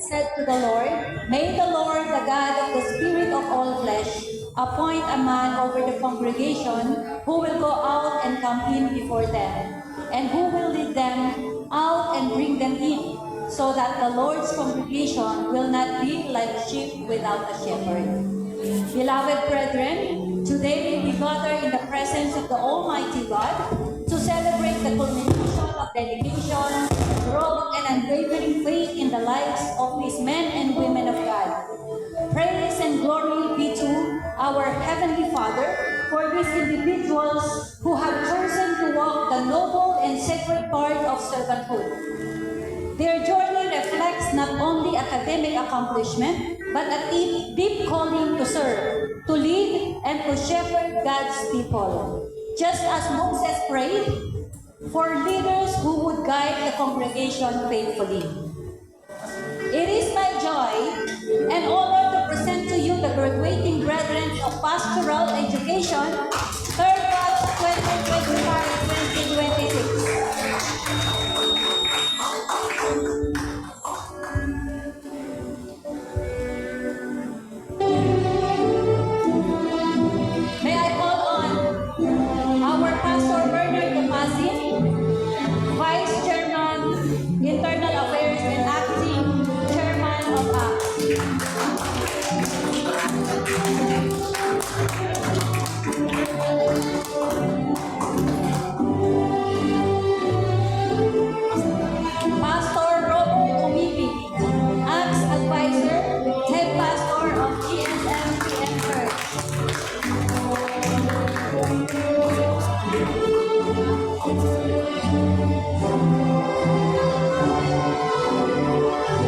said to the Lord, "May the Lord, the God of the Spirit of all flesh, appoint a man over the congregation who will go out and come in before them, and who will lead them out and bring them in, so that the Lord's congregation will not be like sheep without a shepherd." Beloved brethren, today we gather in the presence of the Almighty God to celebrate the culmination of dedication, growth, and unwavering faith in the lives of these men and women of God. Praise and glory be to our Heavenly Father for these individuals who have chosen to walk the noble and sacred path of servanthood. Their journey reflects not only academic accomplishment, but a deep calling to serve, to lead, and to shepherd God's people. Just as Moses prayed for leaders who would guide the congregation faithfully. It is my joy and honor to present to you the graduating brethren of Pastoral Education, 3rd Batch 2025-2026. May I call on our Pastor Bernard Topasin, Vice Chairman, Internal Affairs and Acting Chairman of ACT. Pastor Robert Omibi, ACT's Advisor, Head Pastor of GSM Church.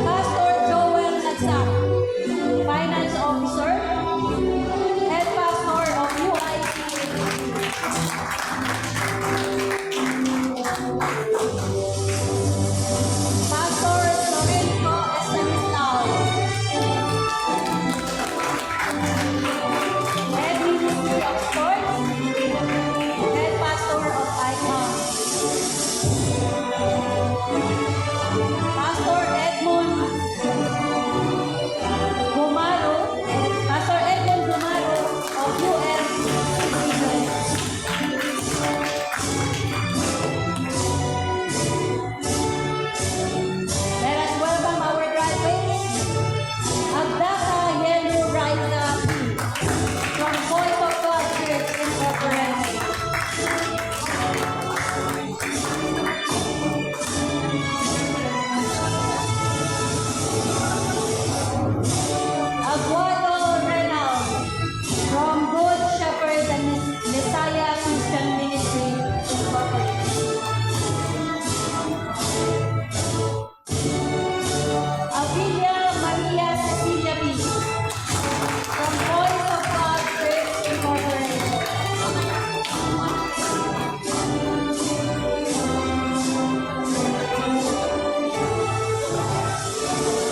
Pastor Joel Agsak, Finance Officer, Head Pastor of UIC. Pastor Lorenzo Estanislao, Head Ministry of Sports, Head Pastor of ICOM. Pastor Edmund Gumaro, Pastor Edmund Gumaro of UM. Let us welcome our graduates, Agdaka Yelu Raisa from Voice of God Church Incorporated. Aguado Renal from Good Shepherd and Messiah Christian Ministry Incorporated. Avilia Maria Cecilia B. from Voice of God Church Incorporated.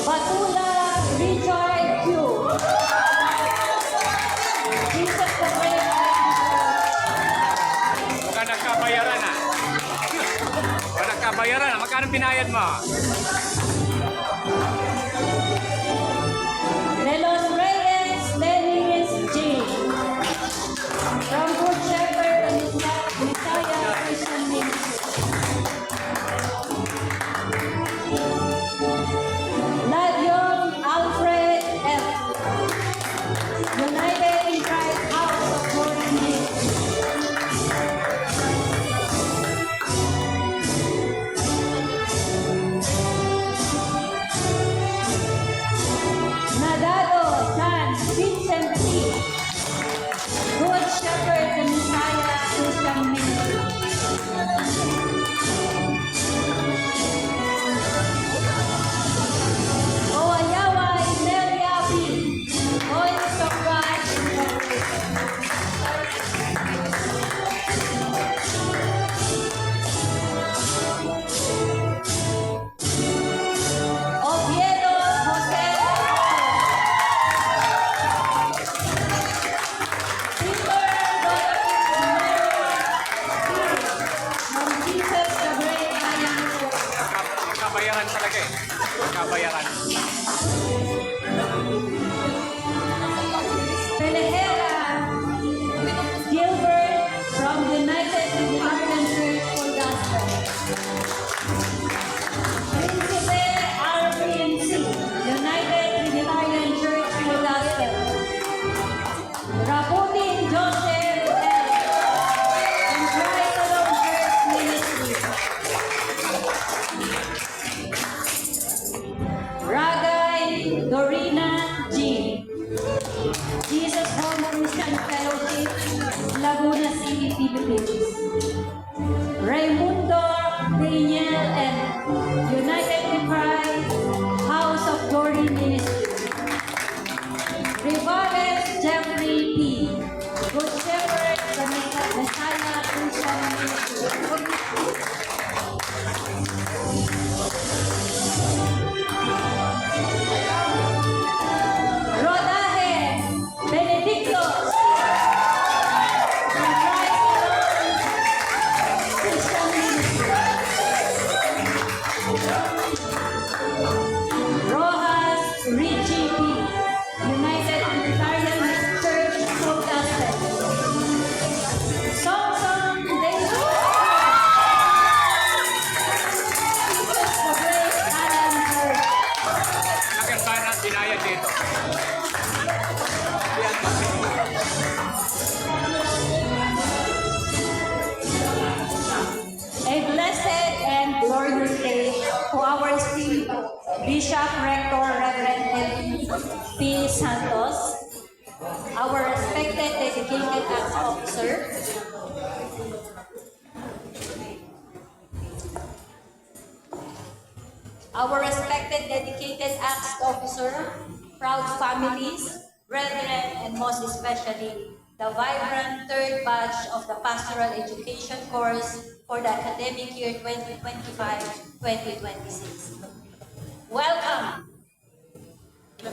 Batula Richard Q. Jesus the Great. Mukhang nagkabayaran na. Mukhang nagkabayaran na. Magkano pinayad mo? Lelos Reyes Dennis G. from Good Shepherd and Messiah Christian Ministry. Ladyong Alfred F. United in Christ House of Glory Ministry. Dorina G. Jesus Home Christian Fellowship, Laguna City, Philippines. Raimundo Daniel M. United in Christ, House of Glory Ministry. Rivales Jeffrey P. Good Shepherd, the Messiah Christian Ministry. Rodaje Benedicto Christian Ministry. Rojas Richie P. United Unitarian Church of Gospel. Samson David. Jesus the Great Alan Church. Nakasana ang binayad dito. A blessed and glorious day to our esteemed Bishop Rector Reverend P. Santos, our respected dedicated acts officer, proud families, brethren, and most especially the vibrant third batch of the Pastoral Education course for the academic year 2025-2026. Welcome!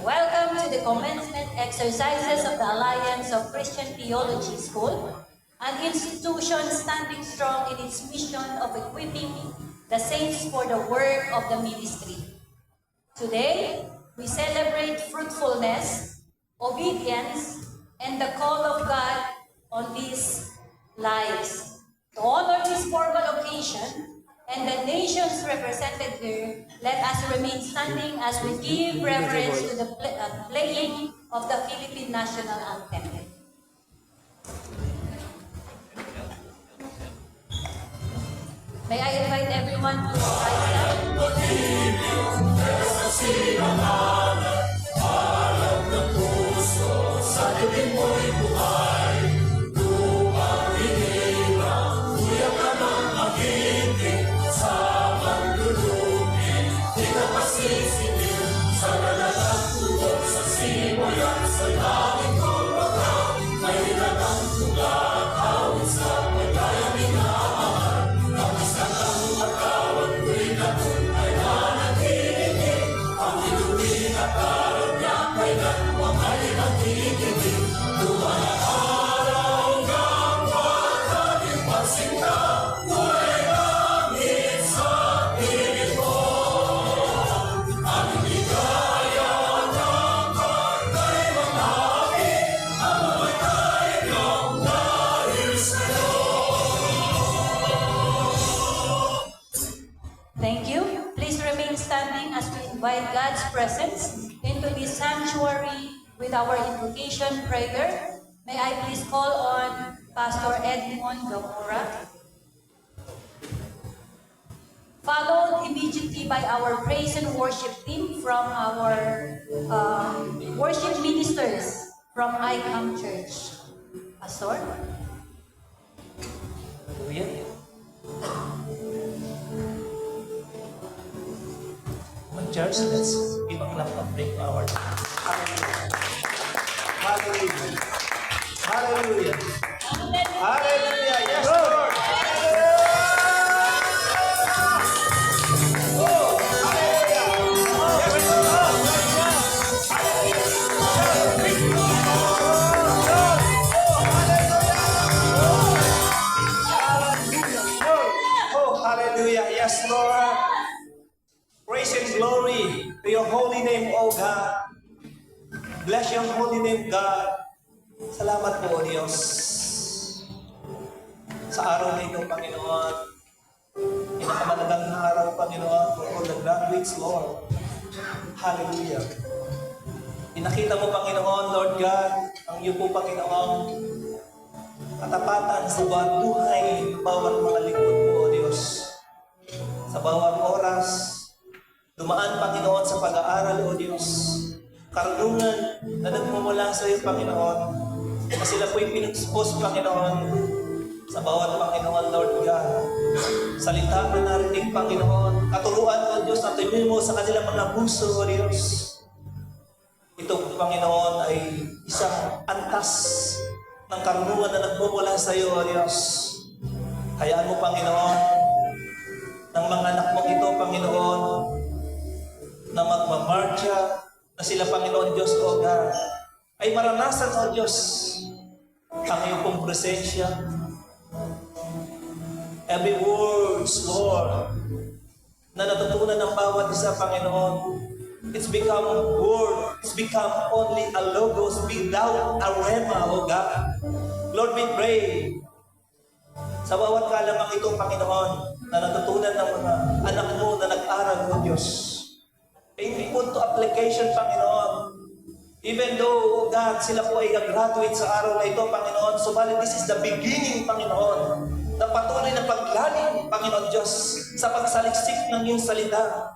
Welcome to the commencement exercises of the Alliance of Christian Theology School, an institution standing strong in its mission of equipping the saints for the work of the ministry. Today, we celebrate fruitfulness, obedience, and the call of God on these lives. To honor this formal occasion and the nations represented here, let us remain standing as we give reverence to the playing of the Philippine National Anthem. May I invite everyone to rise up? Thank you. Please remain standing as we invite God's presence into this sanctuary with our invocation prayer. May I please call on Pastor Edmond Gamora, followed immediately by our praise and worship team from our worship ministers from ICAM Church. Pastor? Hallelujah. Church, let's give a clap of break to our Hallelujah. Hallelujah. Hallelujah. Yes, Lord. Oh, hallelujah. Yes, Lord. Oh, hallelujah. Yes, Lord. Praise and glory to your holy name, O God. Bless your holy name, God. Salamat po, O Diyos. Sa araw na ito, Panginoon, pinakamalagang araw, Panginoon, for all the graduates, Lord. Hallelujah. Pinakita mo, Panginoon, Lord God, ang iyo po, Panginoon, katapatan sa bawat buhay ng bawat mga lingkod mo, O Diyos. Sa bawat oras, Dumaan, Panginoon, sa pag-aaral, O Diyos. Karunungan na nagmumula sa iyo, Panginoon. Na sila po'y pinag-expose, Panginoon, sa bawat Panginoon, Lord God. Salita na narinig, Panginoon. Katuruan, O Diyos, na tuloy mo sa kanilang mga puso, O Diyos. Ito, Panginoon, ay isang antas ng karunungan na nagmumula sa iyo, O Diyos. Hayaan mo, Panginoon, ng mga anak mong ito, Panginoon, na magmamarcha, na sila, Panginoon Diyos, O God, ay maranasan, O Diyos, ang iyong pong presensya. Every words, Lord, na natutunan ng bawat isa, Panginoon, it's become a word, it's become only a logos without a rema, O God. Lord, we pray, sa bawat kalamang ito, Panginoon, na natutunan ng mga anak mo na nag-aral, O Diyos, ay we put to application, Panginoon. Even though, O God, sila po ay graduate sa araw na ito, Panginoon, subalit this is the beginning, Panginoon, na patuloy na paglalim, Panginoon Diyos, sa pagsaliksik ng iyong salita.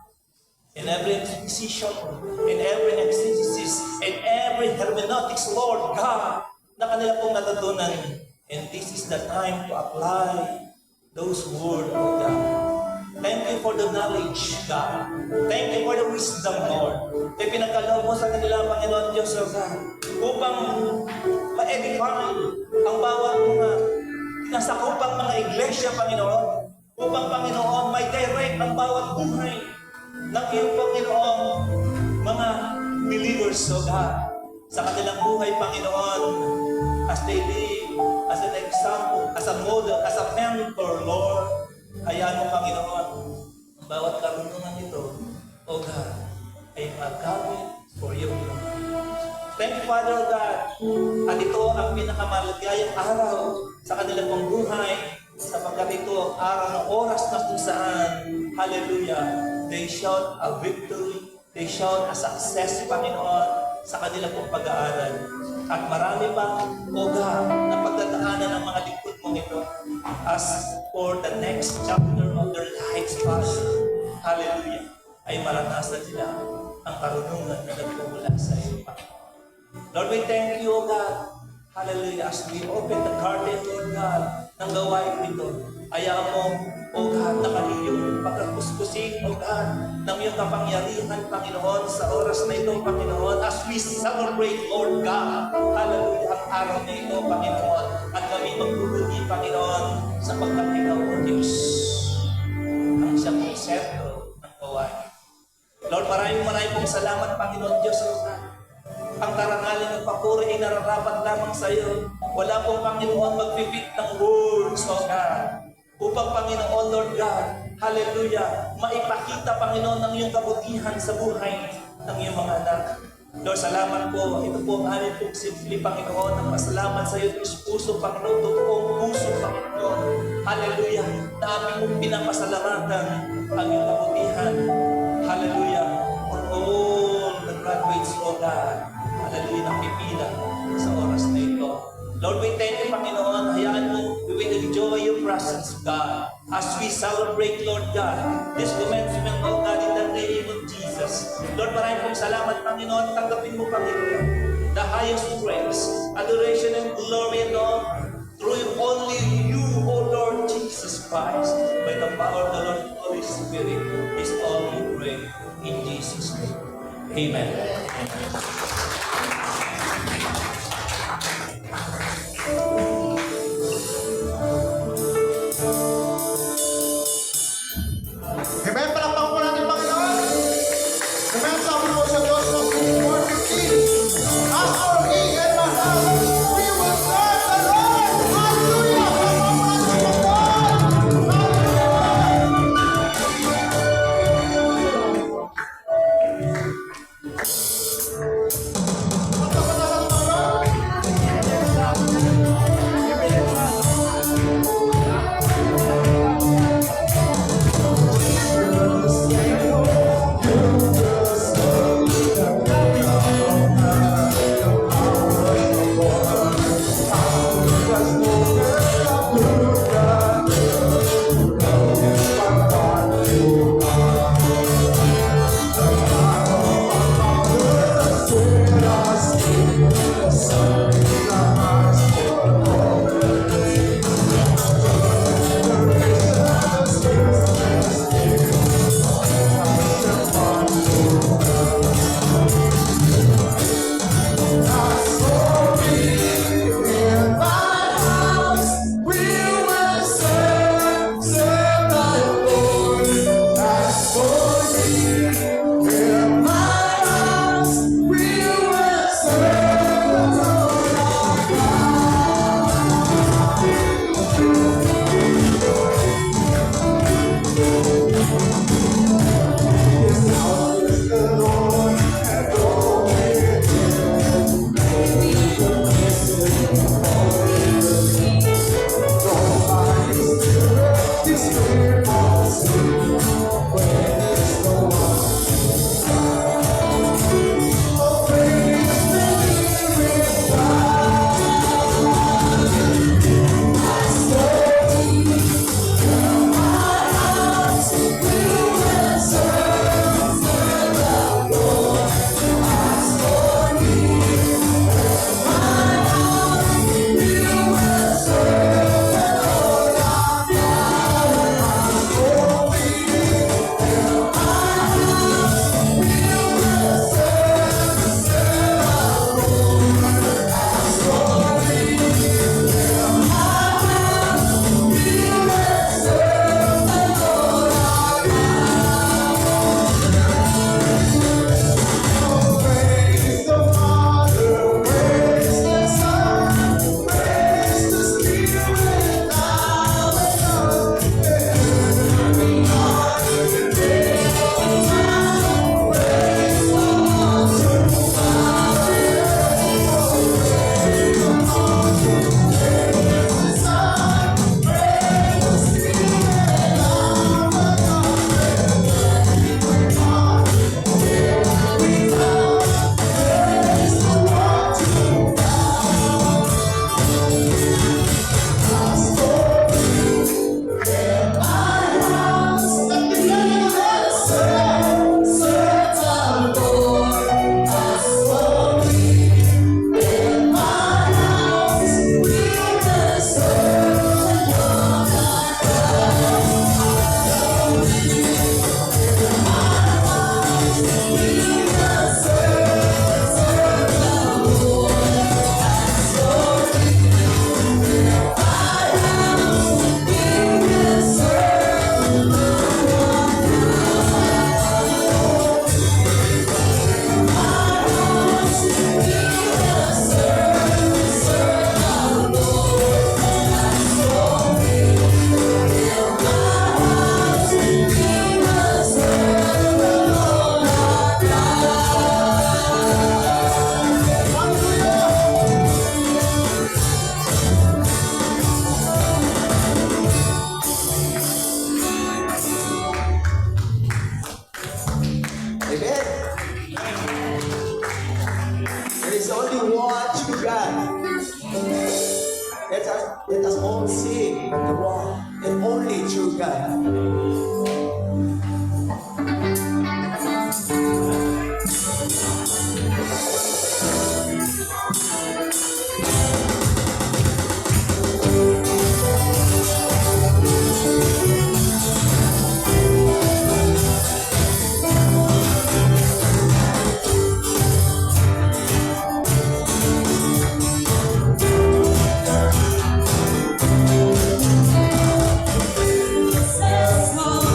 In every exposition, in every exegesis, in every hermeneutics, Lord God, na kanila pong natutunan. And this is the time to apply those words, O God. Thank you for the knowledge, God. Thank you for the wisdom, Lord. E pinagkaloob mo sa kanila, Panginoon Diyos, O God, upang ma-edify ang bawat mga nasakupang mga iglesia, Panginoon. Upang, Panginoon, may direct ang bawat buhay ng iyong, Panginoon, mga believers, O God, sa kanilang buhay, Panginoon, as they live, as an example, as a model, as a mentor, Lord. Hayaan mo, Panginoon, ang bawat karunungan nito, O God, ay magamit for your glory. Thank you, Father God. At ito ang pinakamaligayang araw sa kanilang pong buhay, sapagkat ito ang araw ng oras na kung saan, hallelujah, they shout a victory, they shout a success, Panginoon, sa kanilang pong pag-aaral. At marami pa, O God, na pagdadaanan ng mga lingkod mong ito as for the next chapter of their lives, Father. Hallelujah. Ay maranasan nila ang karunungan na nagmumula sa iyo, Panginoon. Lord, we thank you, O God. Hallelujah. As we open the garden, Lord God, ng gawain ito, ayaw mo, O God, na kaniyong pagkakuskusin, O God, ng iyong kapangyarihan, Panginoon, sa oras na ito, Panginoon, as we celebrate, Lord God, hallelujah, ang araw na ito, Panginoon, at kami magbubunyi, Panginoon, sa pagkakitaw, O Diyos, ang siyang konsepto ng gawain. Lord, maraming pong salamat, Panginoon Diyos, O God. Ang karangalan ng papuri ay nararapat lamang sa iyo. Wala pong, Panginoon, magpipit ng words, O God. Upang, Panginoon, Lord God, hallelujah, maipakita, Panginoon, ng iyong kabutihan sa buhay ng iyong mga anak. Lord, salamat po. Ito po ang aming pong simple, Panginoon, ang pasalamat sa iyo, Diyos puso, Panginoon, totoong puso, Panginoon. Hallelujah, na aming pong pinapasalamatan ang iyong kabutihan. Hallelujah, for all the graduates, O God. Hallelujah, nakipila sa oras na ito. Lord, we thank you, Panginoon. Hayaan mo, we will enjoy your presence, God, as we celebrate, Lord God, this commencement, O God, in the name of Jesus. Lord, maraming pong salamat, Panginoon. Tanggapin mo, Panginoon, the highest praise, adoration, and glory and honor through only you, O Lord Jesus Christ, by the power of the Lord Holy Spirit, is all we pray in Jesus' name. Amen. Amen, palakpakan po natin, Panginoon. Amen, sabi po sa Diyos ng 4:15. As our King and Master, we will serve the Lord. Hallelujah! Palakpakan po natin, Panginoon. Hallelujah! all seeing, the one and only true God. Successful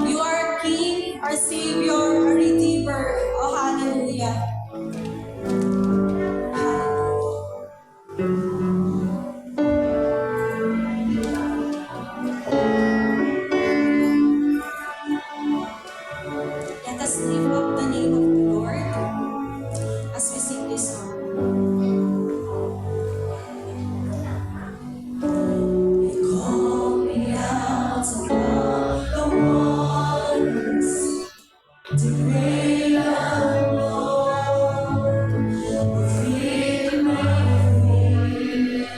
You are our King, our Savior, our Redeemer. Oh, hallelujah. Let us lift up the name of the Lord as we sing this song. Call me out above the waters to reign alone. Reveal my faith.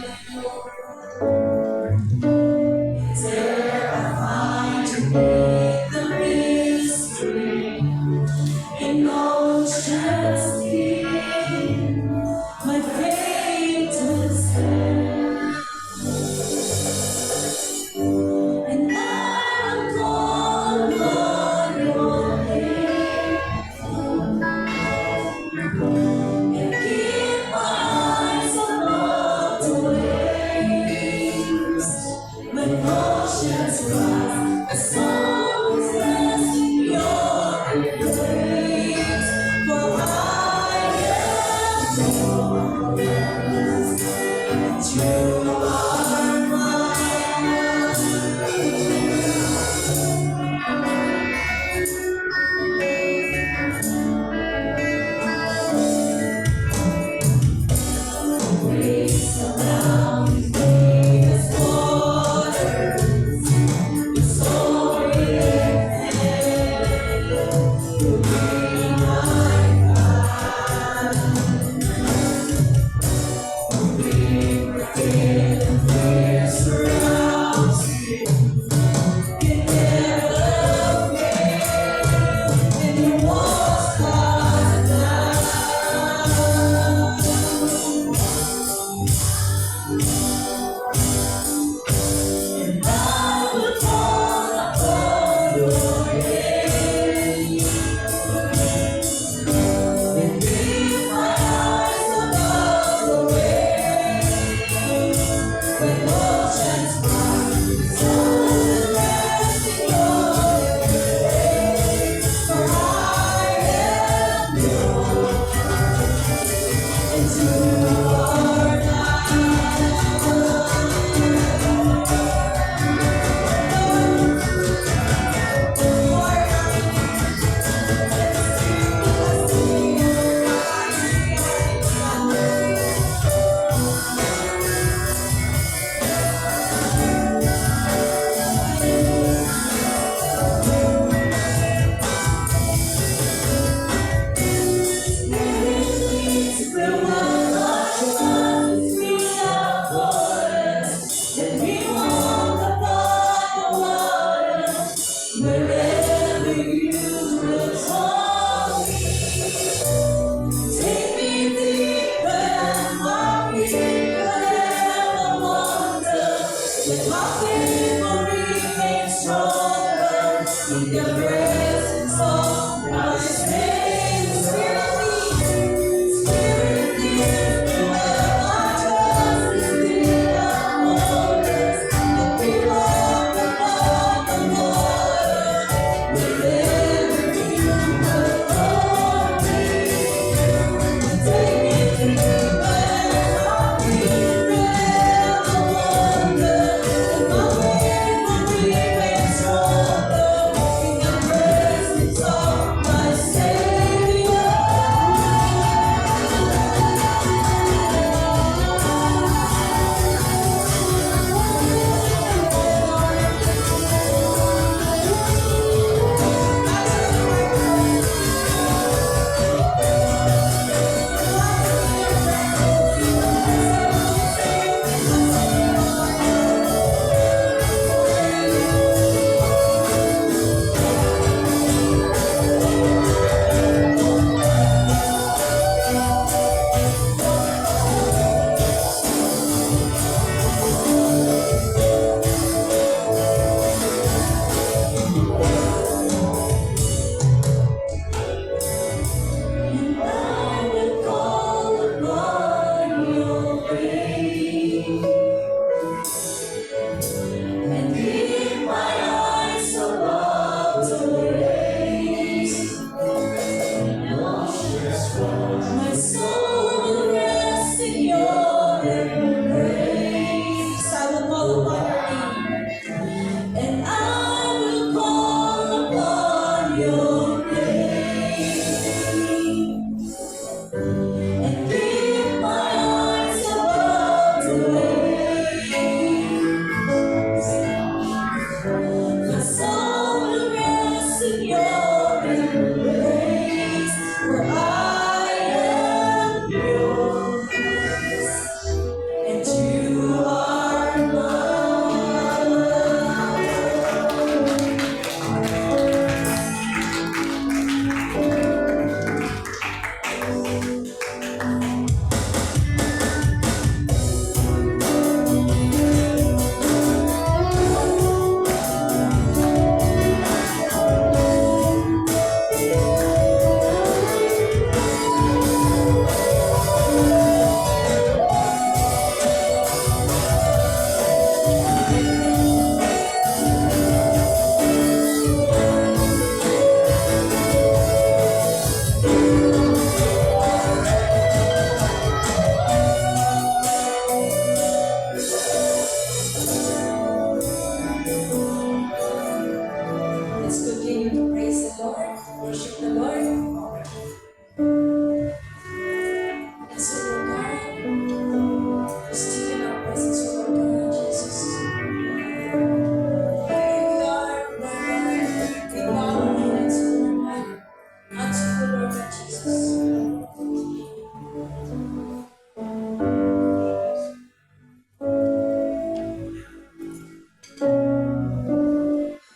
There I find to me the mystery in oceans deep. My faith to stand. And I will call on your name and keep my eyes above the waves. When oceans rise, the souls rest in your embrace. For I am yours, and you are mine. Say My soul will rest in your embrace. I will call upon your name, and I will call upon your name, and keep my eyes above the waves. My soul will rest in your embrace, for I am yours, and you are mine. Let's continue to praise the Lord, worship the Lord. And so, Lord God, we still in our presence, O Lord God, Jesus. Here we are, Lord God, we bow our heads, O Lord God, unto you, Lord God, Jesus.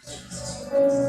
Jesus Christ.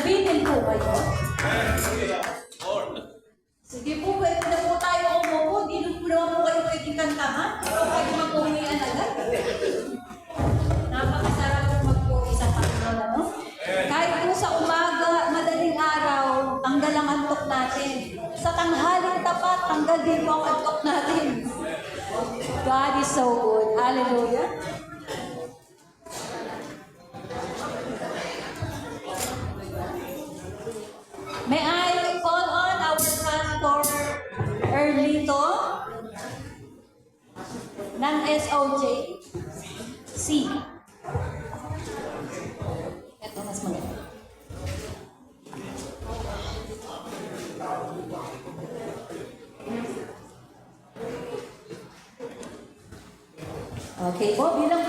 Nabitin po kayo. Sige po, pwede na po tayo umupo. Di na po naman po kayo pwedeng kantahan. Pero kayo mag-uwian agad. Napakasarap po mag-uwi sa Panginoon, ano? Kahit po sa umaga, madaling araw, tanggal ang antok natin. Sa tanghaling tapat, tanggal din po ang antok natin. God is so good. Hallelujah. May I call on our pastor Erlito ng SOJ C. Ito mas maganda. Okay po, bilang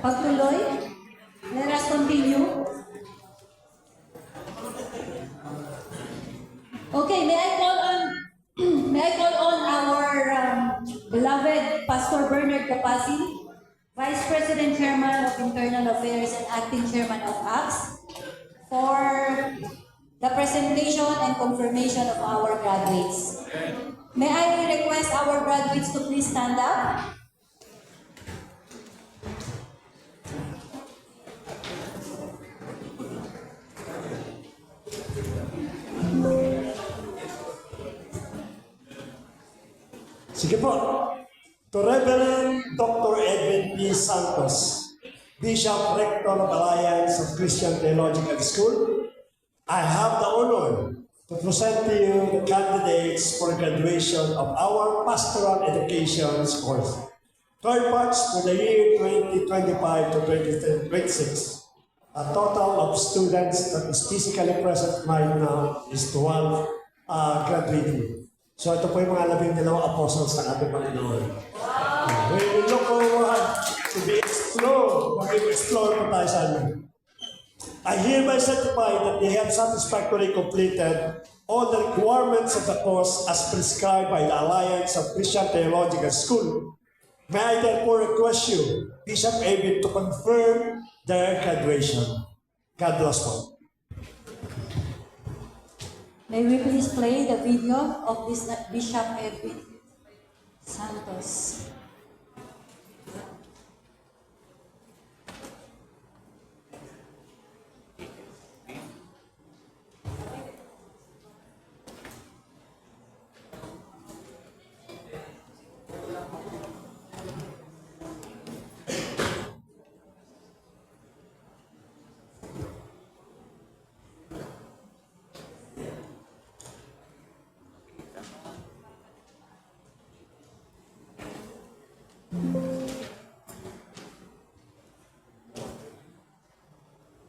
pagtuloy, let us continue. Okay, may I call on our beloved Pastor Bernard Capasi, Vice President Chairman of Internal Affairs and Acting Chairman of ACTS, for the presentation and confirmation of our graduates. May I request our graduates to please stand up? Sige po. To Reverend Dr. Edwin P. Santos, Bishop Rector of Alliance of Christian Theological School, I have the honor to present to you the candidates for graduation of our Pastoral Education course. Third batch for the year 2025 to 2026. A total of students that is physically present right now is 12 graduating. So ito po yung mga 12 apostles ng ating Panginoon. We will look forward to be explored. Mag-explore po tayo sa amin. I hereby certify that they have satisfactorily completed all the requirements of the course as prescribed by the Alliance of Christian Theological School. May I therefore request you, Bishop Edwin, to confirm their graduation. God bless you. May we please play the video of this Bishop Edwin Santos.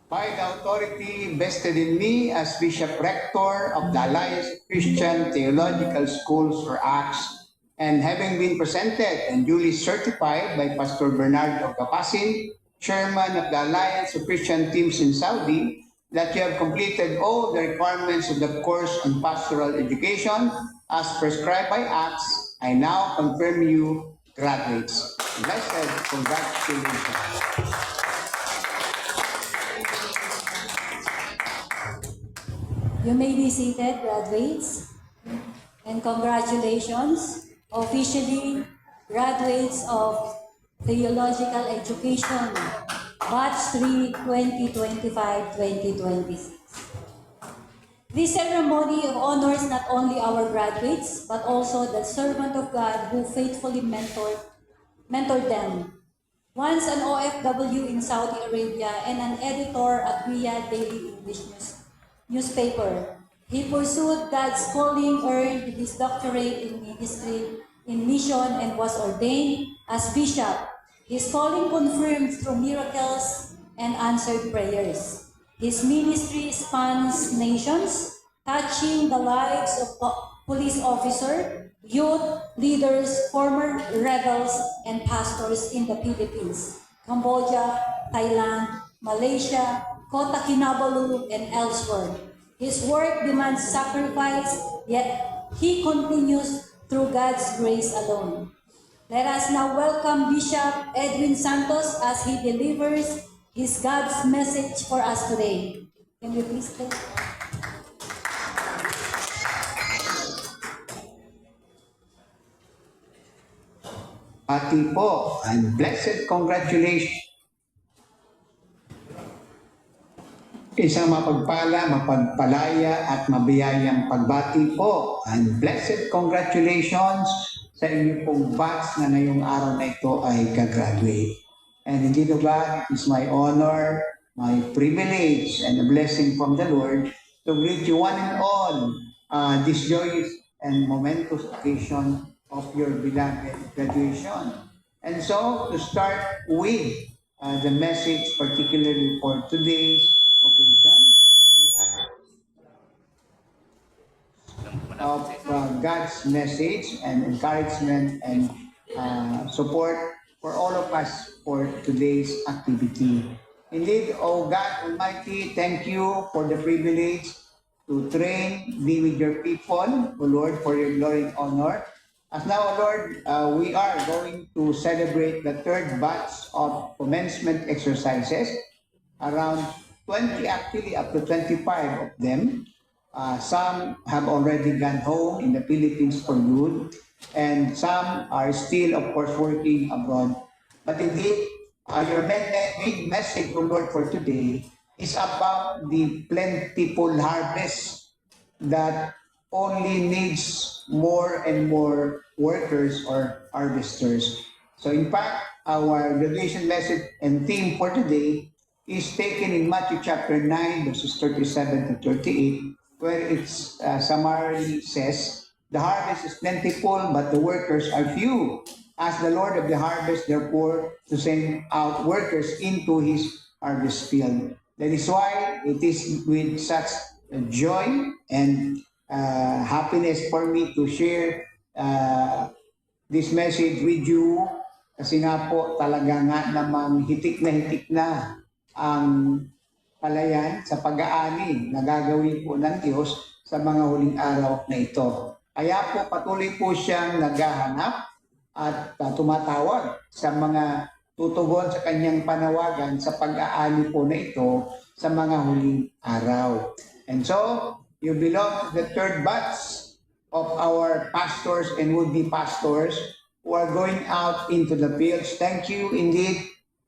By the authority vested in me as Bishop Rector of the Alliance of Christian Theological Schools or ACTS, and having been presented and duly certified by Pastor Bernard Capasin, Chairman of the Alliance of Christian Teams in Saudi, that you have completed all the requirements of the course on pastoral education as prescribed by ACTS, I now confirm you graduates. Blessed congratulations. You may be seated, graduates, and congratulations, officially graduates of Theological Education, Batch 3, 2025-2026. This ceremony honors not only our graduates, but also the servant of God who faithfully mentored them. Once an OFW in Saudi Arabia and an editor at Riyadh Daily English newspaper. He pursued God's calling, earned his doctorate in ministry, in mission, and was ordained as bishop. His calling confirmed through miracles and answered prayers. His ministry spans nations, touching the lives of police officers, youth leaders, former rebels, and pastors in the Philippines, Cambodia, Thailand, Malaysia, Kota Kinabalu, and elsewhere. His work demands sacrifice, yet he continues through God's grace alone. Let us now welcome Bishop Edwin Santos as he delivers is God's message for us today. Can we please take? Pati po and blessed congratulations. Isang mapagpala, mapagpalaya at mabiyayang pagbati po and blessed congratulations sa inyo pong batch na ngayong araw na ito ay gagraduate. And indeed, O God, it is my honor, my privilege, and a blessing from the Lord to greet you one and all this joyous and momentous occasion of your beloved graduation. And so, to start with the message, particularly for today's occasion, of God's message and encouragement and support for all of us for today's activity. Indeed, O God Almighty, thank you for the privilege to train, be with your people, O Lord, for your glory and honor. As now, O Lord, we are going to celebrate the third batch of commencement exercises. Around 20, actually up to 25 of them. Some have already gone home in the Philippines for good, and some are still, of course, working abroad. But indeed, your main message, O Lord, for today is about the plentiful harvest that only needs more and more workers or harvesters. So in fact, our graduation message and theme for today is taken in Matthew chapter 9, verses 37 to 38, where it's summarily says, "The harvest is plentiful, but the workers are few. Ask the Lord of the harvest, therefore, to send out workers into his harvest field." That is why it is with such joy and happiness for me to share this message with you. Kasi nga po, talaga nga namang hitik na ang palayan sa pag-aani na gagawin po ng Diyos sa mga huling araw na ito. Kaya po patuloy po siyang naghahanap at tumatawag sa mga tutugon sa kanyang panawagan sa pag-aani po na ito sa mga huling araw. And so, you belong to the third batch of our pastors and would-be pastors who are going out into the fields. Thank you indeed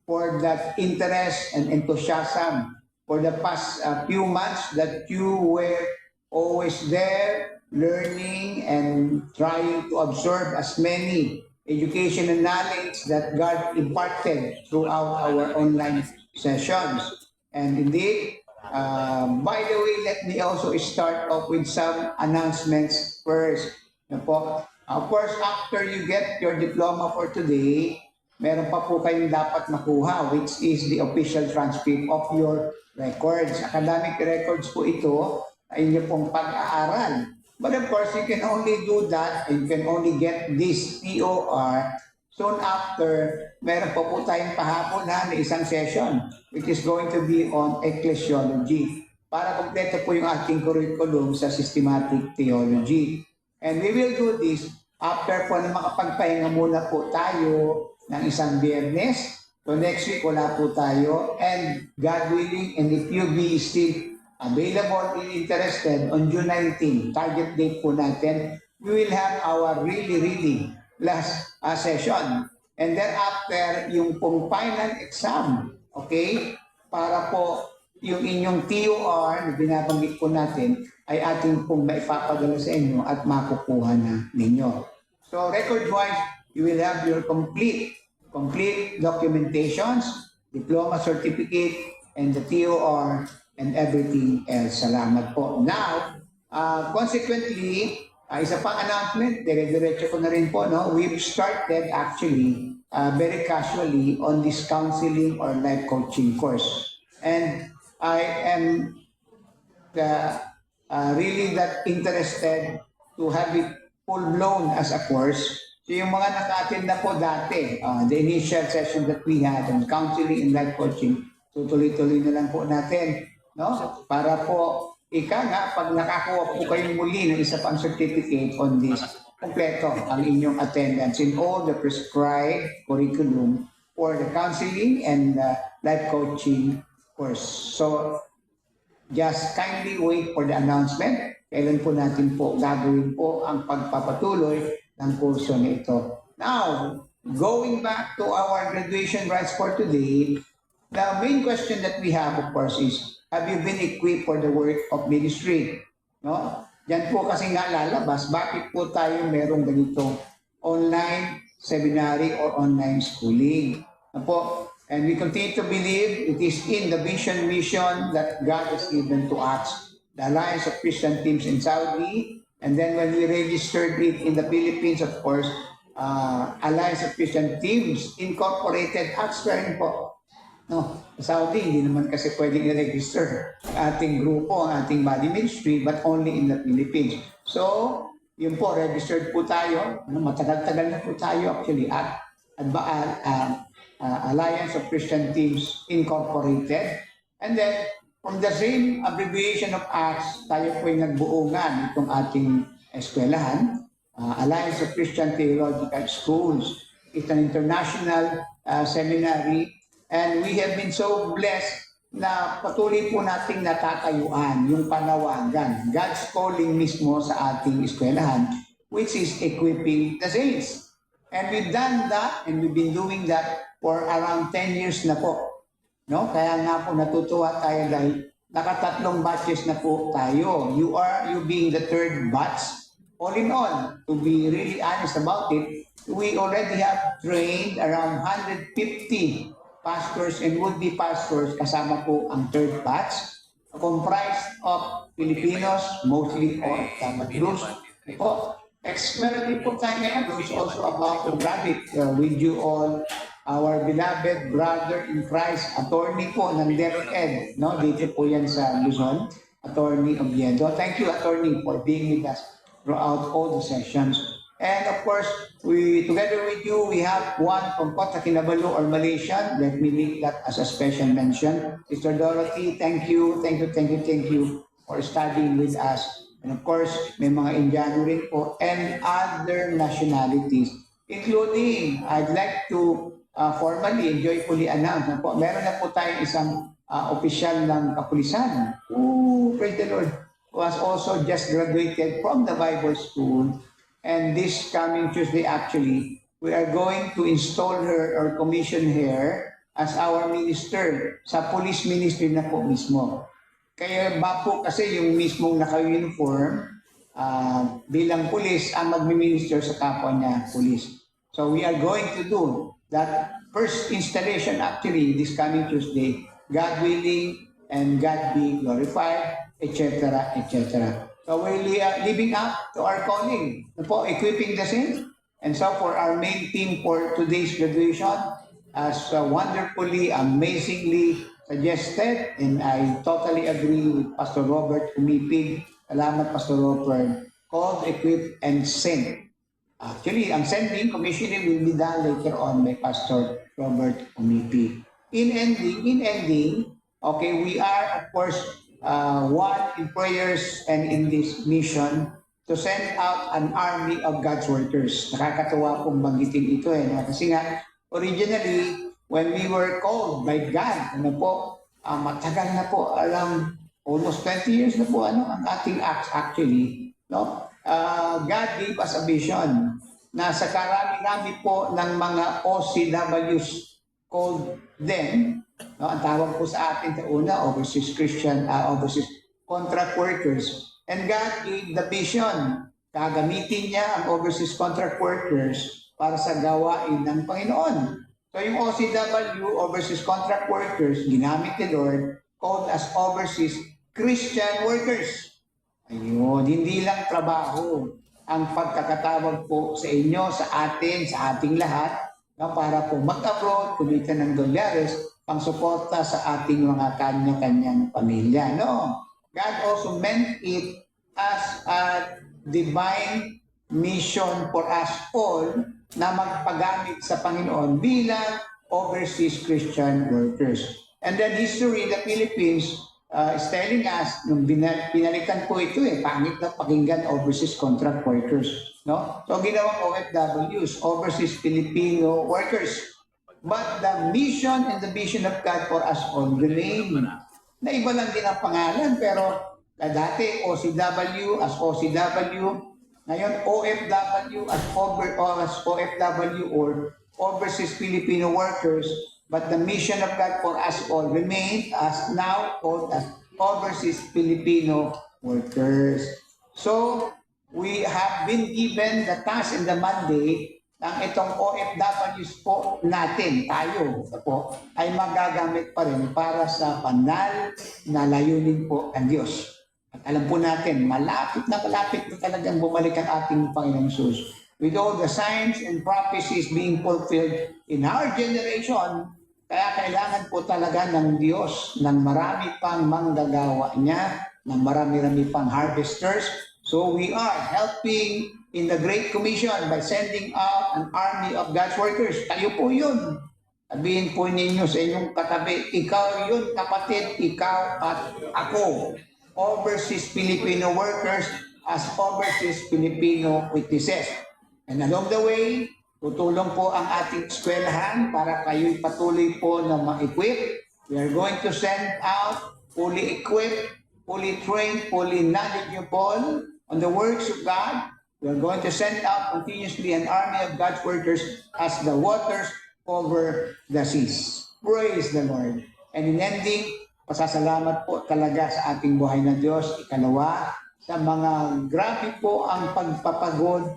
for that interest and enthusiasm for the past few months that you were always there learning and trying to absorb as many education and knowledge that God imparted throughout our online sessions. And indeed, by the way, let me also start off with some announcements first. Of course, after you get your diploma for today, meron pa po kayong dapat makuha, which is the official transcript of your records. Academic records po ito ay inyo pong pag-aaral. But of course, you can only do that and you can only get this POR soon after meron po tayong pahapon na isang session which is going to be on ecclesiology para kompleto po yung ating curriculum sa systematic theology. And we will do this after po na makapagpahinga muna po tayo ng isang Biyernes. So next week wala po tayo, and God willing, and if you be still available and interested, on June 19, target date po natin, we will have our really last session. And then after, yung pong final exam, okay, para po yung inyong TOR na binabanggit po natin ay ating pong maipapadala sa inyo at makukuha na ninyo. So record-wise, you will have your complete documentations, diploma certificate, and the TOR, and everything else. Salamat po. Now, consequently, isa pang announcement, dire-diretso ko na rin po, no? We've started actually very casually on this counseling or life coaching course. And I am really that interested to have it full-blown as a course. So yung mga naka-attend na po dati, the initial session that we had on counseling and life coaching, so tuloy-tuloy na lang po natin, no? Para po, nga, pag nakakuha po kayo muli ng isa pang certificate on this, kompleto ang inyong attendance in all the prescribed curriculum for the counseling and life coaching course. So just kindly wait for the announcement. Kailan po natin po gagawin po ang pagpapatuloy ng kurso na ito. Now, going back to our graduation rites for today, the main question that we have, of course, is, have you been equipped for the work of ministry? No? Yan po kasi nga lalabas, bakit po tayo merong ganito online seminary or online schooling? Ano po? And we continue to believe it is in the vision mission that God has given to us, the Alliance of Christian Teams in Saudi. And then when we registered it in the Philippines, of course, Alliance of Christian Teams Incorporated, ACTS pa rin po. No, sa Saudi, hindi naman kasi pwedeng i-register ang ating grupo, ang ating body ministry, but only in the Philippines. So, yun po, registered po tayo. Matagal-tagal na po tayo actually at Alliance of Christian Teams Incorporated. And then, from the same abbreviation of ACTS, tayo po yung nagbuungan itong ating eskwelahan, Alliance of Christian Theological Schools. It's an international seminary, and we have been so blessed na patuloy po nating natatayuan yung panawagan, God's calling mismo sa ating eskwelahan, which is equipping the saints. And we've done that, and we've been doing that for around 10 years na po. No? Kaya nga po natutuwa tayo dahil nakatatlong batches na po tayo. You being the third batch. All in all, to be really honest about it, we already have trained around 150 pastors and would-be pastors kasama po ang third batch, comprised of Filipinos, mostly all Tamadrus. Meron din po tayo ngayon, who is also about to graduate with you all, our beloved brother in Christ, attorney po ng DepEd, no? Dito po yan sa Luzon, Attorney Oviedo. Thank you, attorney, for being with us throughout all the sessions. And of course, together with you, we have one from Kota Kinabalu or Malaysia. Let me make that as a special mention. Sister Dorothy, thank you for studying with us. And of course, may mga Indiano rin po and other nationalities, including, I'd like to formally and joyfully announce na po, meron na po tayong isang opisyal ng kapulisan. Ooh, praise the Lord. Who has also just graduated from the Bible school. And this coming Tuesday, actually, we are going to install her or commission her as our minister sa police ministry na po mismo. Kaya ba po kasi yung mismong naka-uniform bilang pulis ang magmi-minister sa kapwa niya pulis. So we are going to do that first installation actually this coming Tuesday, God willing and God be glorified, etc., etc. So we're living up to our calling, equipping the saints. And so for our main theme for today's graduation, as wonderfully, amazingly suggested, and I totally agree with Pastor Robert Umipig. Salamat, Pastor Robert. Called, equip, and send. Actually, ang sending, commissioning will be done later on by Pastor Robert Umipig. In ending, okay, we are, of course, one in prayers and in this mission to send out an army of God's workers. Nakakatuwa pong banggitin ito kasi nga, originally, when we were called by God, matagal na po, around almost 20 years na po, ang ating acts actually, no? God gave us a vision na sa karami-rami po ng mga OCWs called them, no? Ang tawag po sa atin sa una, overseas contract workers. And God gave the vision, gagamitin niya ang overseas contract workers para sa gawain ng Panginoon. So yung OCW, overseas contract workers, ginamit ni Lord, called as overseas Christian workers. Ayun, hindi lang trabaho ang pagkakatawag po sa inyo, sa atin, sa ating lahat, no, para po mag-abroad, kumita ng dolyares, pang-suporta sa ating mga kanya-kanyang pamilya. No? God also meant it as a divine mission for us all na magpagamit sa Panginoon bilang overseas Christian workers. And then history in the Philippines is telling us, nung pinalitan po ito pangit na pakinggan overseas contract workers. No? So ginawang OFWs, overseas Filipino workers. but the mission and the vision of God for us all remain. Na iba lang din ang pangalan, pero dati OCW as OCW, ngayon OFW as OFW or Overseas Filipino Workers, but the mission of God for us all remains as now called as Overseas Filipino Workers. So, we have been given the task and the mandate ng itong OFWs po natin, tayo po, ay magagamit pa rin para sa banal na layunin po ng Diyos. At alam po natin, malapit na talagang bumalik ang ating Panginoong Jesus. With all the signs and prophecies being fulfilled in our generation, kaya kailangan po talaga ng Diyos ng marami pang manggagawa niya, ng marami-rami pang harvesters. So we are helping in the Great Commission by sending out an army of God's workers. Kayo po yun. Sabihin po ninyo sa inyong katabi, ikaw yun kapatid, ikaw at ako. Overseas Filipino workers as overseas Filipino witnesses. And along the way, tutulong po ang ating eskwelahan para kayo'y patuloy po na ma-equip. We are going to send out fully equipped, fully trained, fully knowledgeable on the works of God. We are going to send out continuously an army of God's workers as the waters cover the seas. Praise the Lord. And in ending, pasasalamat po talaga sa ating buhay na Diyos. Ikalawa, sa mga grabe po ang pagpapagod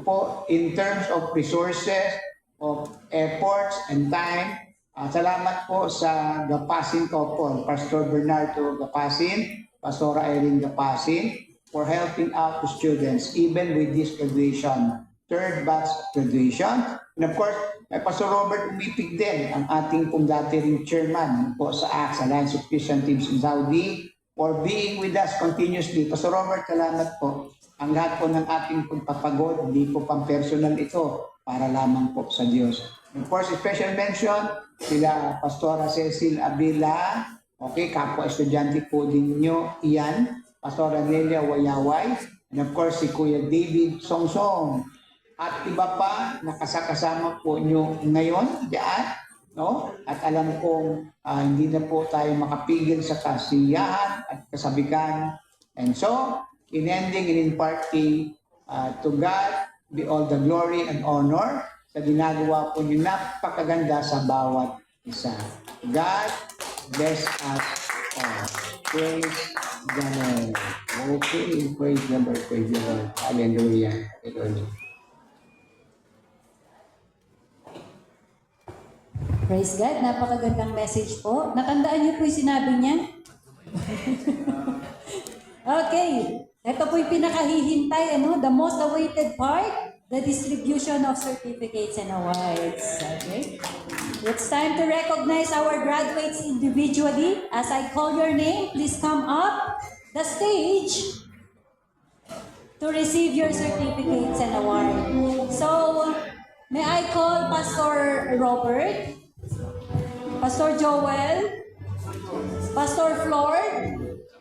po in terms of resources, of efforts and time. Salamat po sa Gapasin couple, Pastor Bernardo Gapasin, Pastora Irene Gapasin, for helping out the students even with this graduation, third batch graduation. And of course, may Pastor Robert umipig din, ang ating pong dati ring chairman po sa ACTS, Alliance of Christian Teams in Saudi, for being with us continuously. Pastor Robert, salamat po. Ang lahat po ng ating pagpapagod, hindi po pang personal ito, para lamang po sa Diyos. And of course, special mention, sila Pastora Cecil Abila, okay, kapwa estudyante po din nyo, iyan, Pastora Nelia Wayaway, and of course si Kuya David Songsong. At iba pa nakasakasama po nyo ngayon diyan, no? At alam kong hindi na po tayo makapigil sa kasiyahan at kasabikan. And so, in ending and in parting, to God be all the glory and honor sa ginagawa po nyo napakaganda sa bawat isa. God bless us all. Praise the Lord. Okay, praise the Lord, praise the Lord. Hallelujah. Hallelujah. Praise God, napakagandang message po. Natandaan niyo po yung sinabi niya? Okay, ito po yung pinakahihintay, the most awaited part, the distribution of certificates and awards. Okay? It's time to recognize our graduates individually. As I call your name, please come up the stage to receive your certificates and awards. So, may I call Pastor Robert, Pastor Joel, Pastor Flor,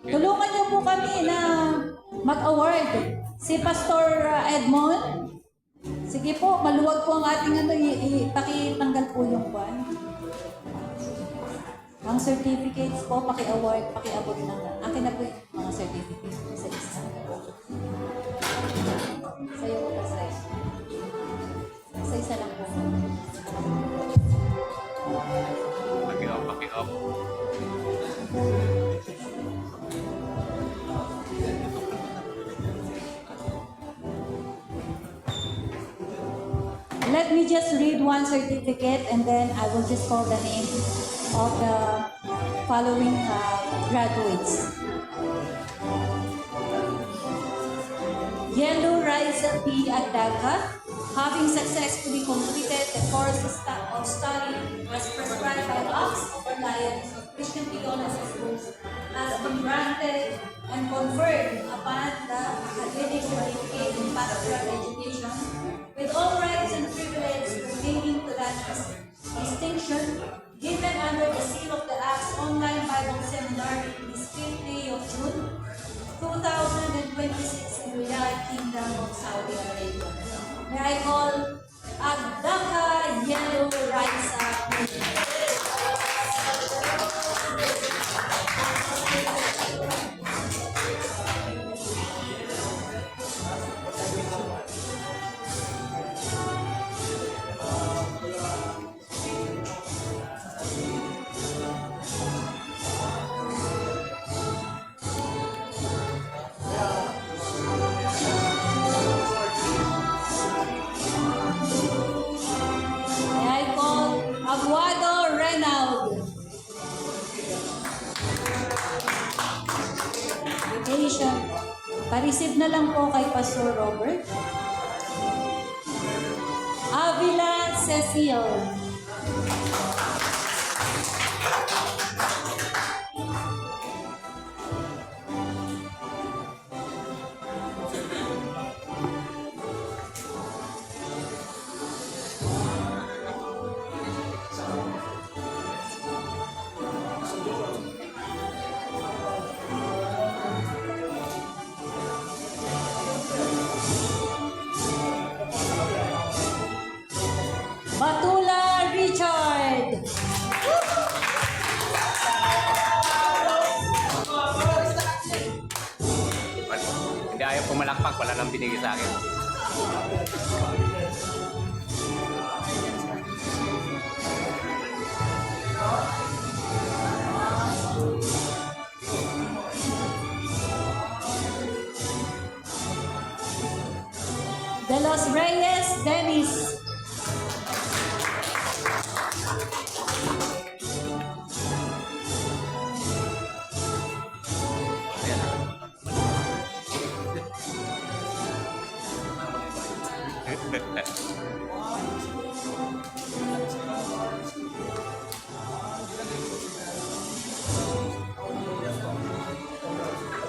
tulungan niyo po kami na mag-award. Si Pastor Edmond, sige po, maluwag po ang ating pakitanggal po yung kwan. Ang certificates po, paki-award, paki-abot na. Akin na po yung mga certificates sa isa. Sa'yo po ba sa'yo? Sa isa lang po. Paki-up. Let me just read one certificate and then I will just call the name of the following graduates. Yellow Riza P. Agdaga, having successfully completed the course of study as prescribed by ACTS of Alliance of Christian Theology Schools, has been granted and conferred upon the academic certificate in pastoral education with all rights and privileges pertaining to that distinction, given under the seal of the ACTS Online Bible Seminar this 5th day of June, 2026 in Riyadh, Kingdom of Saudi Arabia. May I call Agdaka Yellow Riza Invitation. Pa-receive na lang po kay Pastor Robert. Avila Cecil. Batula Richard. Hindi ayaw pumalakpak, wala nang binigay sa akin. De Los Reyes Dennis.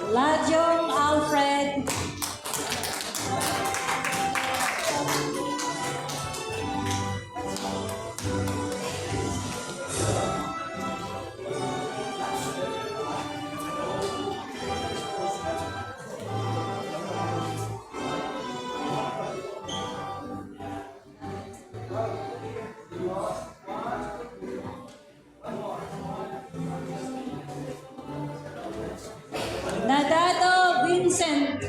Lajong Alfred. Nadado Vincent.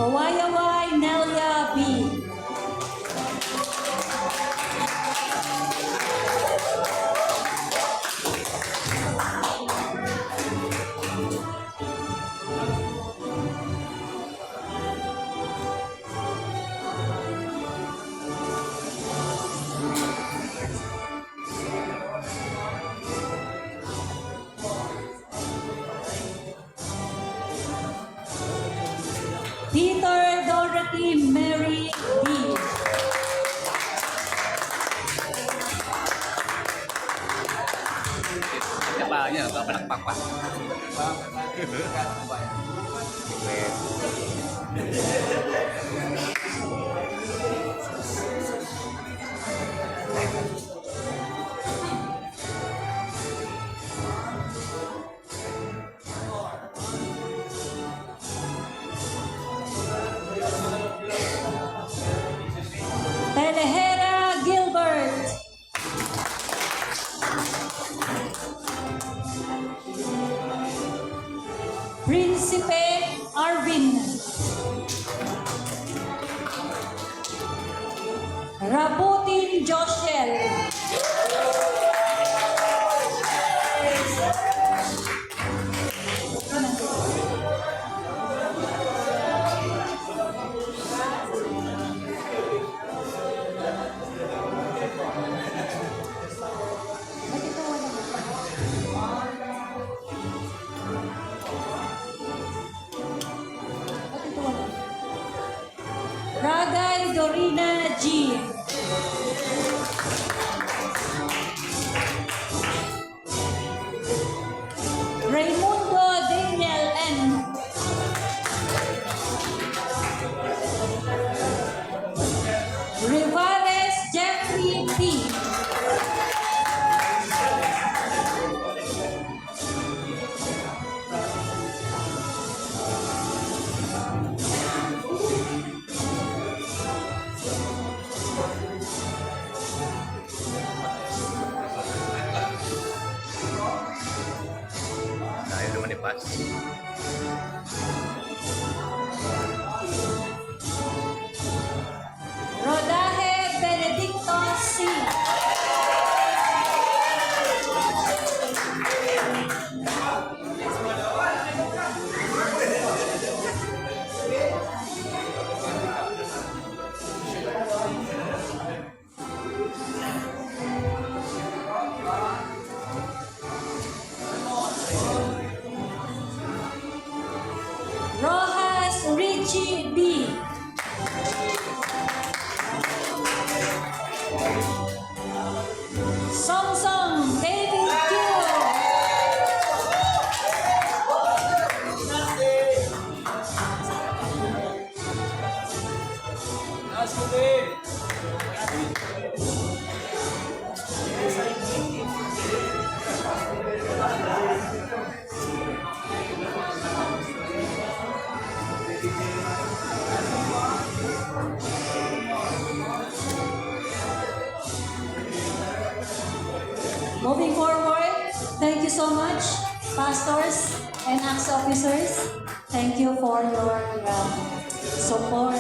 Owayaway Nelia B. Peter Dorothy Mary B. Ito pa, yan, papalakpak pa. Telehera Gilbert. Principe Arvin. Rabutin Joshel. Ragay Dorina G. Raimundo Daniel N. Rivales Jeffrey P. Dahil naman ipas. Moving forward, thank you so much, pastors and ACTS officers. Thank you for your support.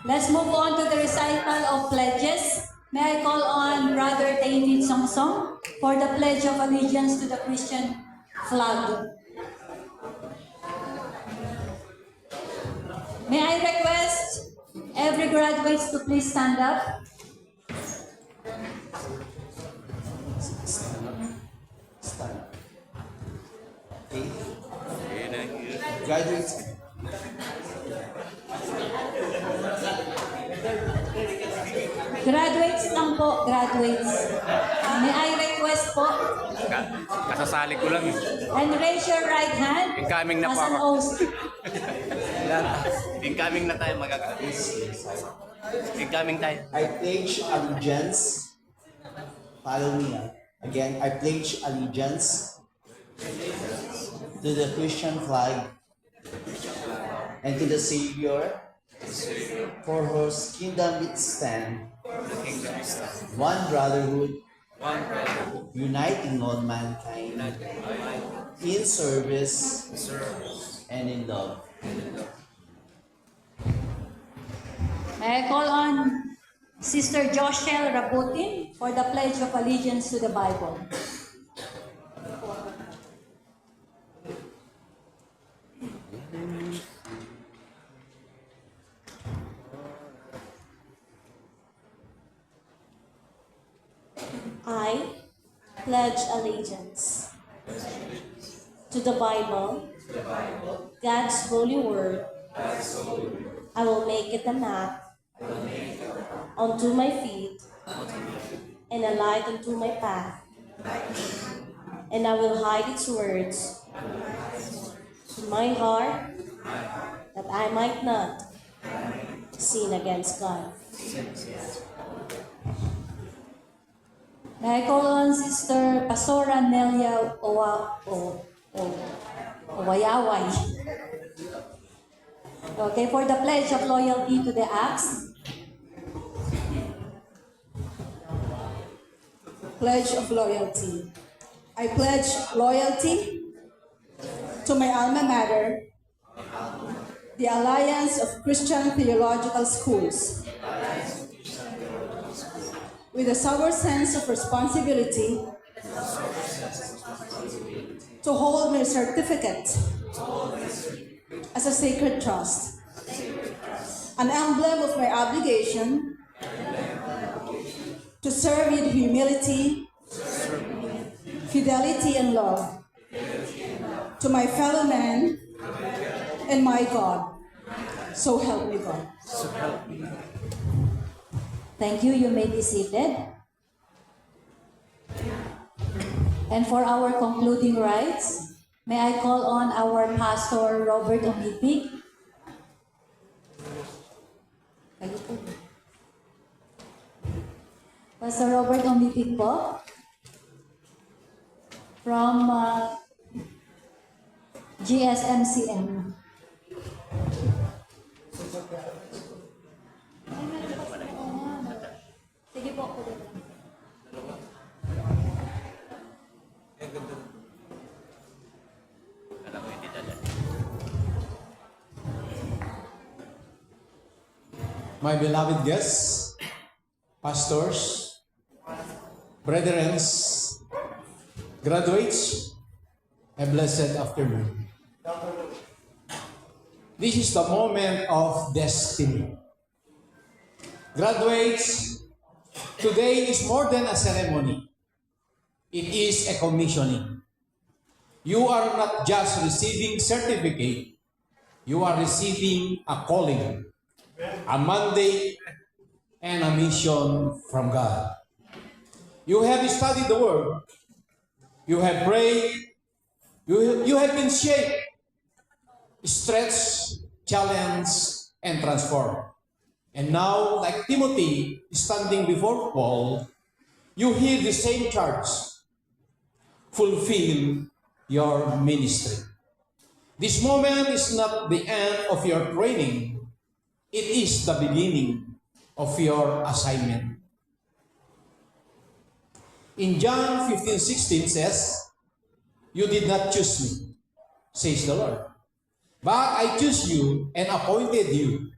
Let's move on to the recital of pledges. May I call on Brother David Songsong for the Pledge of Allegiance to the Christian flag. May I request every graduates to please stand up. Graduates. Graduates lang po, graduates. May I request po Kasasali ko lang. and raise your right hand Incoming na as po an ako. oath. Incoming na tayo magagalit. Incoming tayo. I pledge allegiance. Follow me. Again, I pledge allegiance to the Christian flag and to the Savior, for whose kingdom it stands, one brotherhood, uniting all mankind in service and in love. May I call on Sister Joshel Rabutin for the Pledge of Allegiance to the Bible. I pledge allegiance to the Bible, God's holy word. I will make it a map unto my feet and a light unto my path. And I will hide its words in my heart that I might not sin against God. May I call on Sister Pastora Nelia Owayaway. Okay, for the Pledge of Loyalty to the ACTS. Pledge of loyalty. I pledge loyalty to my alma mater, the Alliance of Christian Theological Schools, with a sober sense of responsibility to hold my certificate as a sacred trust, an emblem of my obligation to serve with humility, fidelity, and love to my fellow man and my God. So help me God. Thank you. You may be seated. And for our concluding rites, may I call on our Pastor Robert Omipig. Kayo po. Pastor Robert Omipig po from GSMCM. Sige po. My beloved guests, pastors, brethren, graduates, a blessed afternoon. This is the moment of destiny. Graduates, today is more than a ceremony. It is a commissioning. You are not just receiving certificate, you are receiving a calling, a mandate, and a mission from God. You have studied the Word. You have prayed. You have been shaped, stretched, challenged, and transformed. And now, like Timothy standing before Paul, you hear the same charge. Fulfill your ministry. This moment is not the end of your training. It is the beginning of your assignment. In John 15:16 says, "You did not choose me, says the Lord, but I chose you and appointed you.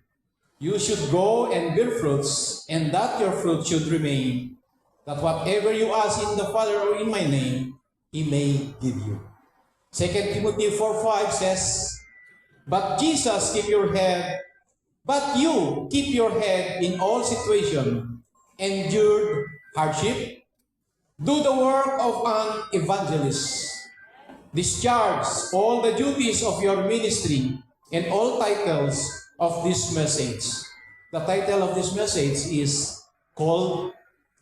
You should go and bear fruits, and that your fruit should remain, that whatever you ask in the Father or in my name, He may give you." 2 Timothy 4:5 says, But you keep your head in all situation, endure hardship, do the work of an evangelist, discharge all the duties of your ministry, and all titles of this message. The title of this message is called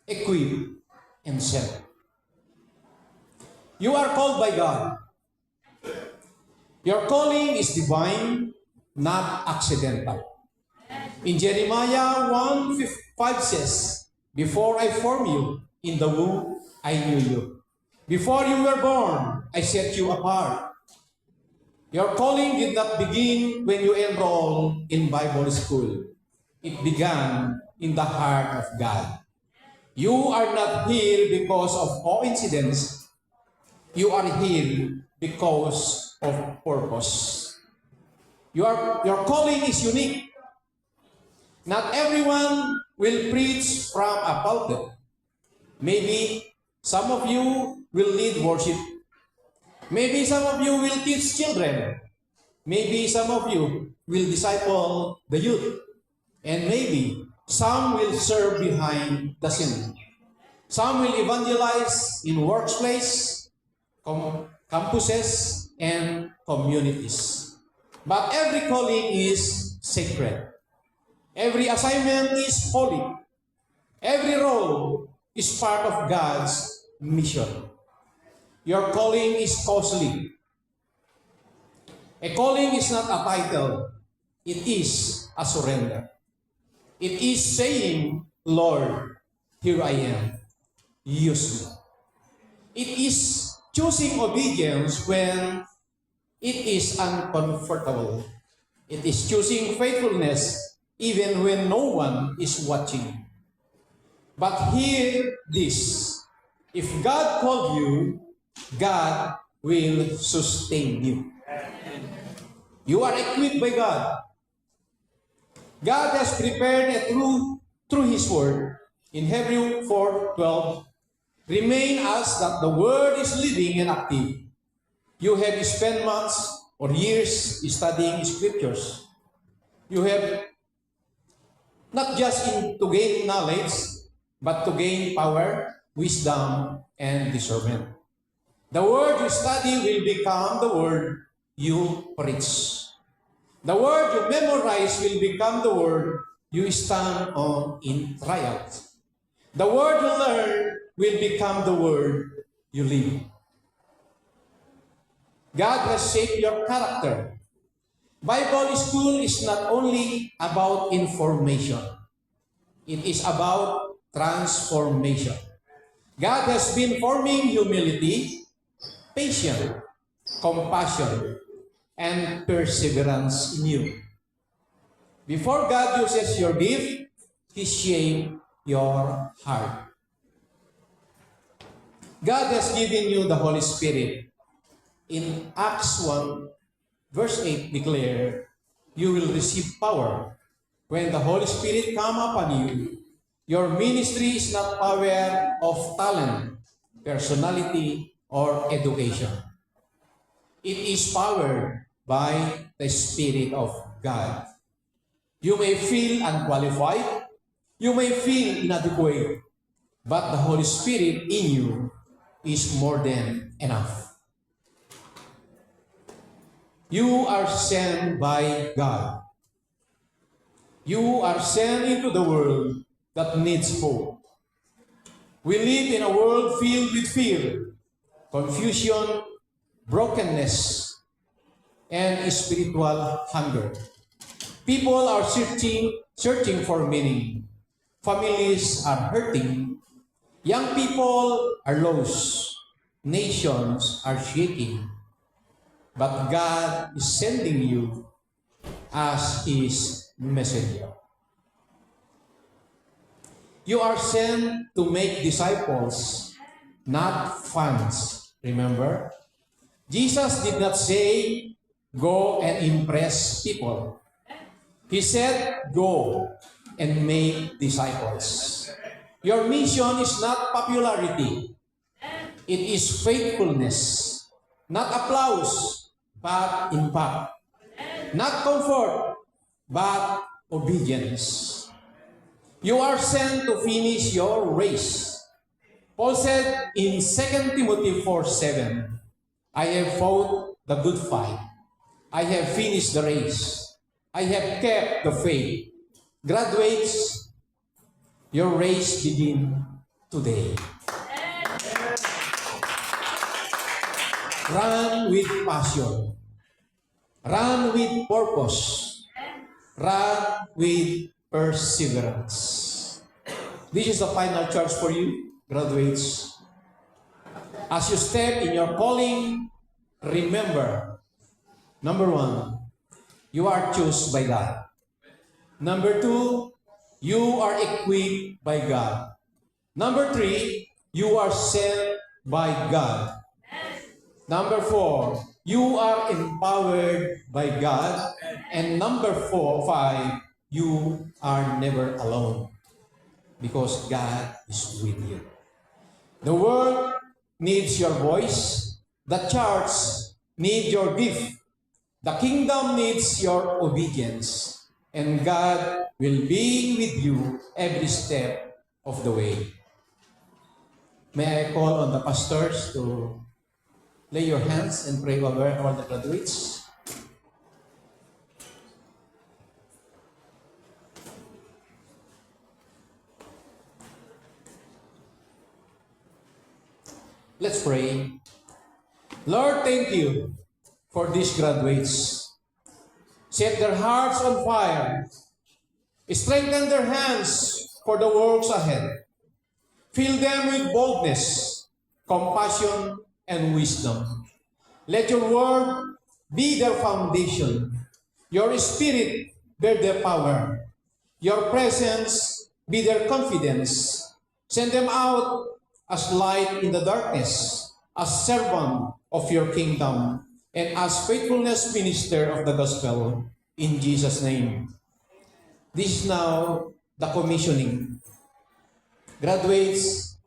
Equip and Send. You are called by God. Your calling is divine, not accidental. In Jeremiah 1:5 says, "Before I formed you in the womb, I knew you. Before you were born, I set you apart." Your calling did not begin when you enrolled in Bible school. It began in the heart of God. You are not here because of coincidence. You are here because of purpose. Your calling is unique. Not everyone will preach from a pulpit. Maybe some of you will lead worship. Maybe some of you will teach children. Maybe some of you will disciple the youth. And maybe some will serve behind the scene. Some will evangelize in workplace, campuses, and communities. But every calling is sacred. Every assignment is holy. Every role is part of God's mission. Your calling is costly. A calling is not a title. It is a surrender. It is saying, "Lord, here I am. Use me." It is choosing obedience when it is uncomfortable. It is choosing faithfulness even when no one is watching. But hear this. If God called you, God will sustain you. You are equipped by God. God has prepared a truth through His Word. In Hebrews 4:12, remain as that the Word is living and active. You have spent months or years studying Scriptures. You have not just to gain knowledge, but to gain power, wisdom, and discernment. The word you study will become the word you preach. The word you memorize will become the word you stand on in trials. The word you learn will become the word you live. God has shaped your character. Bible school is not only about information. It is about transformation. God has been forming humility, patience, compassion, and perseverance in you. Before God uses your gift, He shapes your heart. God has given you the Holy Spirit. In Acts 1, verse 8 declare, you will receive power when the Holy Spirit come upon you. Your ministry is not power of talent, personality, or education. It is powered by the Spirit of God. You may feel unqualified, you may feel inadequate, but the Holy Spirit in you is more than enough. You are sent by God. You are sent into the world that needs hope. We live in a world filled with fear, confusion, brokenness, and spiritual hunger. People are searching for meaning. Families are hurting. Young people are lost. Nations are shaking. But God is sending you as His messenger. You are sent to make disciples, not fans. Remember? Jesus did not say, go and impress people. He said, go and make disciples. Your mission is not popularity. It is faithfulness. Not applause, but impact. Not comfort, but obedience. You are sent to finish your race. Paul said in 2 Timothy 4:7, I have fought the good fight. I have finished the race. I have kept the faith. Graduates, your race begins today. Run with passion. Run with purpose. Run with perseverance. This is the final charge for you, graduates. As you step in your calling, remember, number 1, you are chosen by God. Number 2, you are equipped by God. Number 3, you are sent by God. Number 4, you are empowered by God. And number 5, you are never alone because God is with you. The world needs your voice. The church needs your gift. The kingdom needs your obedience. And God will be with you every step of the way. May I call on the pastors to lay your hands and pray over all the graduates. Let's pray. Lord, thank you for these graduates. Set their hearts on fire. Strengthen their hands for the works ahead. Fill them with boldness, compassion, and wisdom. Let your word be their foundation. Your spirit bear their power. Your presence be their confidence. Send them out as light in the darkness, as servant of your kingdom, and as faithfulness minister of the gospel. In Jesus' name. This is now the commissioning. Graduates,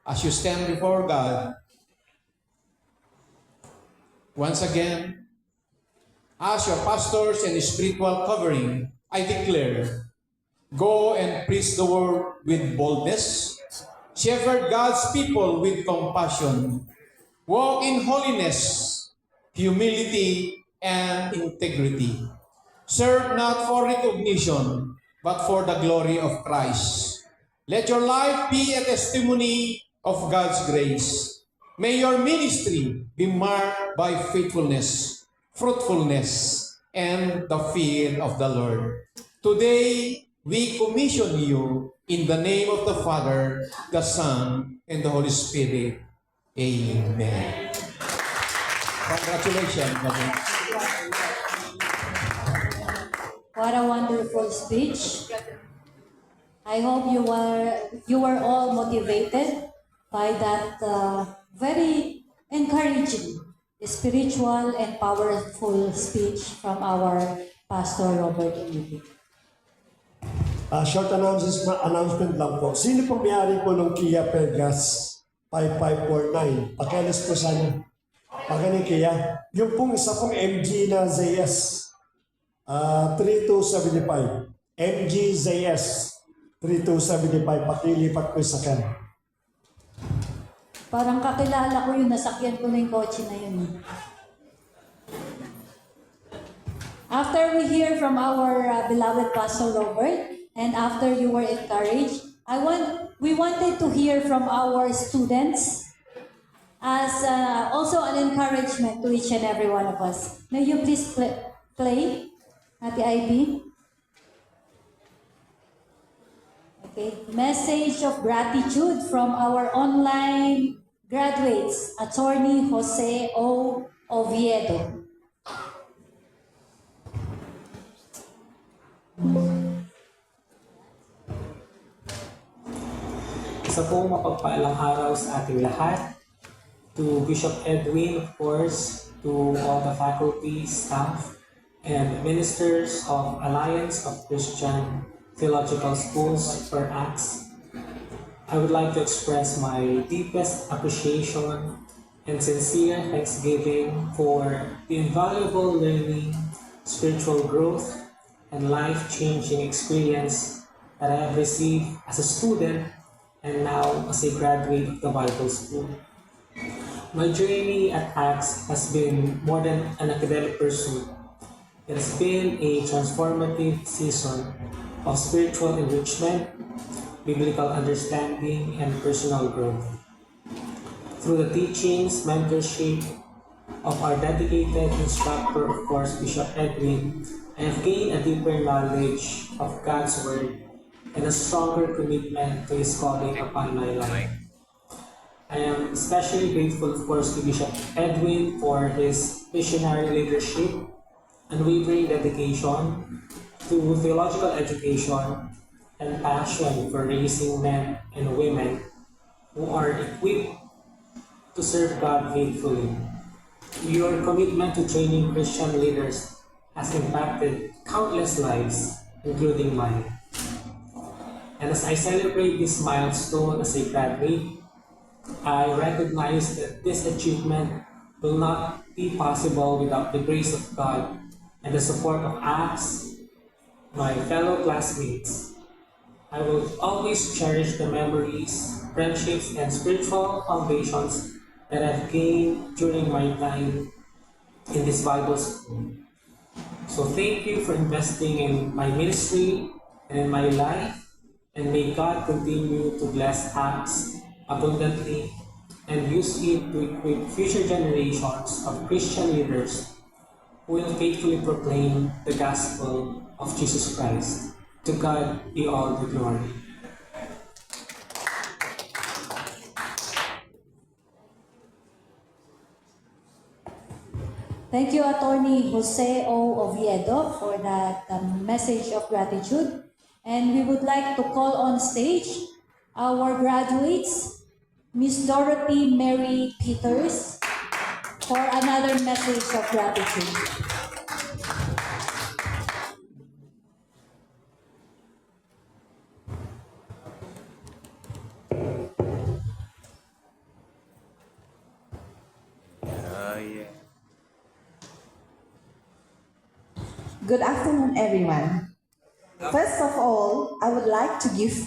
as you stand before God, once again, as your pastors and spiritual covering, I declare, go and preach the word with boldness, shepherd God's people with compassion, walk in holiness, humility, and integrity. Serve not for recognition, but for the glory of Christ. Let your life be a testimony of God's grace. May your ministry be marked by faithfulness, fruitfulness, and the fear of the Lord. Today, we commission you in the name of the Father, the Son, and the Holy Spirit. Amen. Congratulations, brother. What a wonderful speech. I hope you were all motivated by that very encouraging, spiritual, and powerful speech from our Pastor Robert Emilio. Short announcement lang po. Sino po may-ari po ng Kia Pegas 5549? Pakialas po sana. Pagaling Kia. Yung pong isa pong MG na ZS 3275. MG ZS 3275. Pakilipat po sa kan. Parang kakilala ko yung nasakyan ko na yung kotse na yun. After we hear from our beloved Pastor Robert, and after you were encouraged, we wanted to hear from our students as also an encouragement to each and every one of us. May you please play, Ate Ivy? Okay, message of gratitude from our online graduates, Attorney Jose O. Oviedo. Isa pong mapagpaalang araw sa ating lahat. To Bishop Edwin, of course, to all the faculty, staff, and ministers of Alliance of Christian Theological Schools or ACTS. I would like to express my deepest appreciation and sincere thanksgiving for the invaluable learning, spiritual growth, and life-changing experience that I have received as a student and now as a graduate of the Bible School. My journey at ACTS has been more than an academic pursuit. It has been a transformative season of spiritual enrichment, biblical understanding, and personal growth. Through the teachings, mentorship of our dedicated instructor, of course, Bishop Edwin, I have gained a deeper knowledge of God's Word and a stronger commitment to His calling upon my life. I am especially grateful, of course, to Bishop Edwin for his visionary leadership, unwavering dedication to theological education, and passion for raising men and women who are equipped to serve God faithfully. Your commitment to training Christian leaders has impacted countless lives, including mine. And as I celebrate this milestone as a graduate, I recognize that this achievement will not be possible without the grace of God and the support of ACTS, my fellow classmates. I will always cherish the memories, friendships, and spiritual foundations that I've gained during my time in this Bible school. So thank you for investing in my ministry and in my life, and may God continue to bless ACTS abundantly and use it to equip future generations of Christian leaders who will faithfully proclaim the gospel of Jesus Christ. To God be all the glory. Thank you, Attorney Jose O. Oviedo, for that message of gratitude. And we would like to call on stage our graduates, Miss Dorothy Mary Peters, for another message of gratitude. Good afternoon, everyone. First of all, I would like to give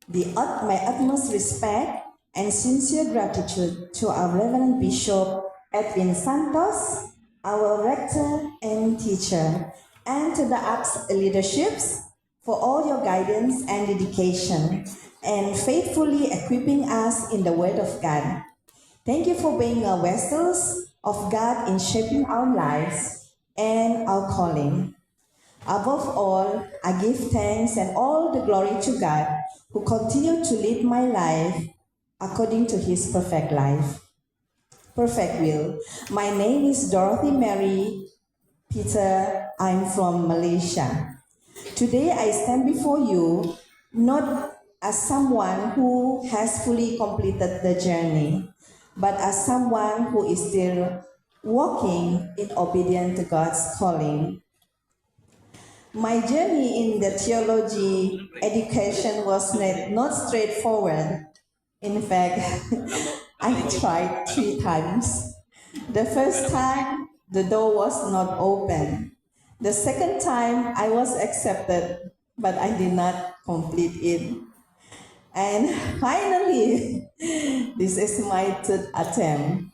my utmost respect and sincere gratitude to our Reverend Bishop Edwin Santos, our rector and teacher, and to the ACTS leaderships for all your guidance and dedication and faithfully equipping us in the Word of God. Thank you for being our vessels of God in shaping our lives and our calling. Above all, I give thanks and all the glory to God who continue to lead my life according to His perfect will. My name is Dorothy Mary Peter. I'm from Malaysia. Today I stand before you not as someone who has fully completed the journey, but as someone who is still walking in obedience to God's calling. My journey in the theology education was not straightforward. In fact, I tried 3 times. The first time, the door was not open. The second time, I was accepted, but I did not complete it. And finally, this is my 3rd attempt.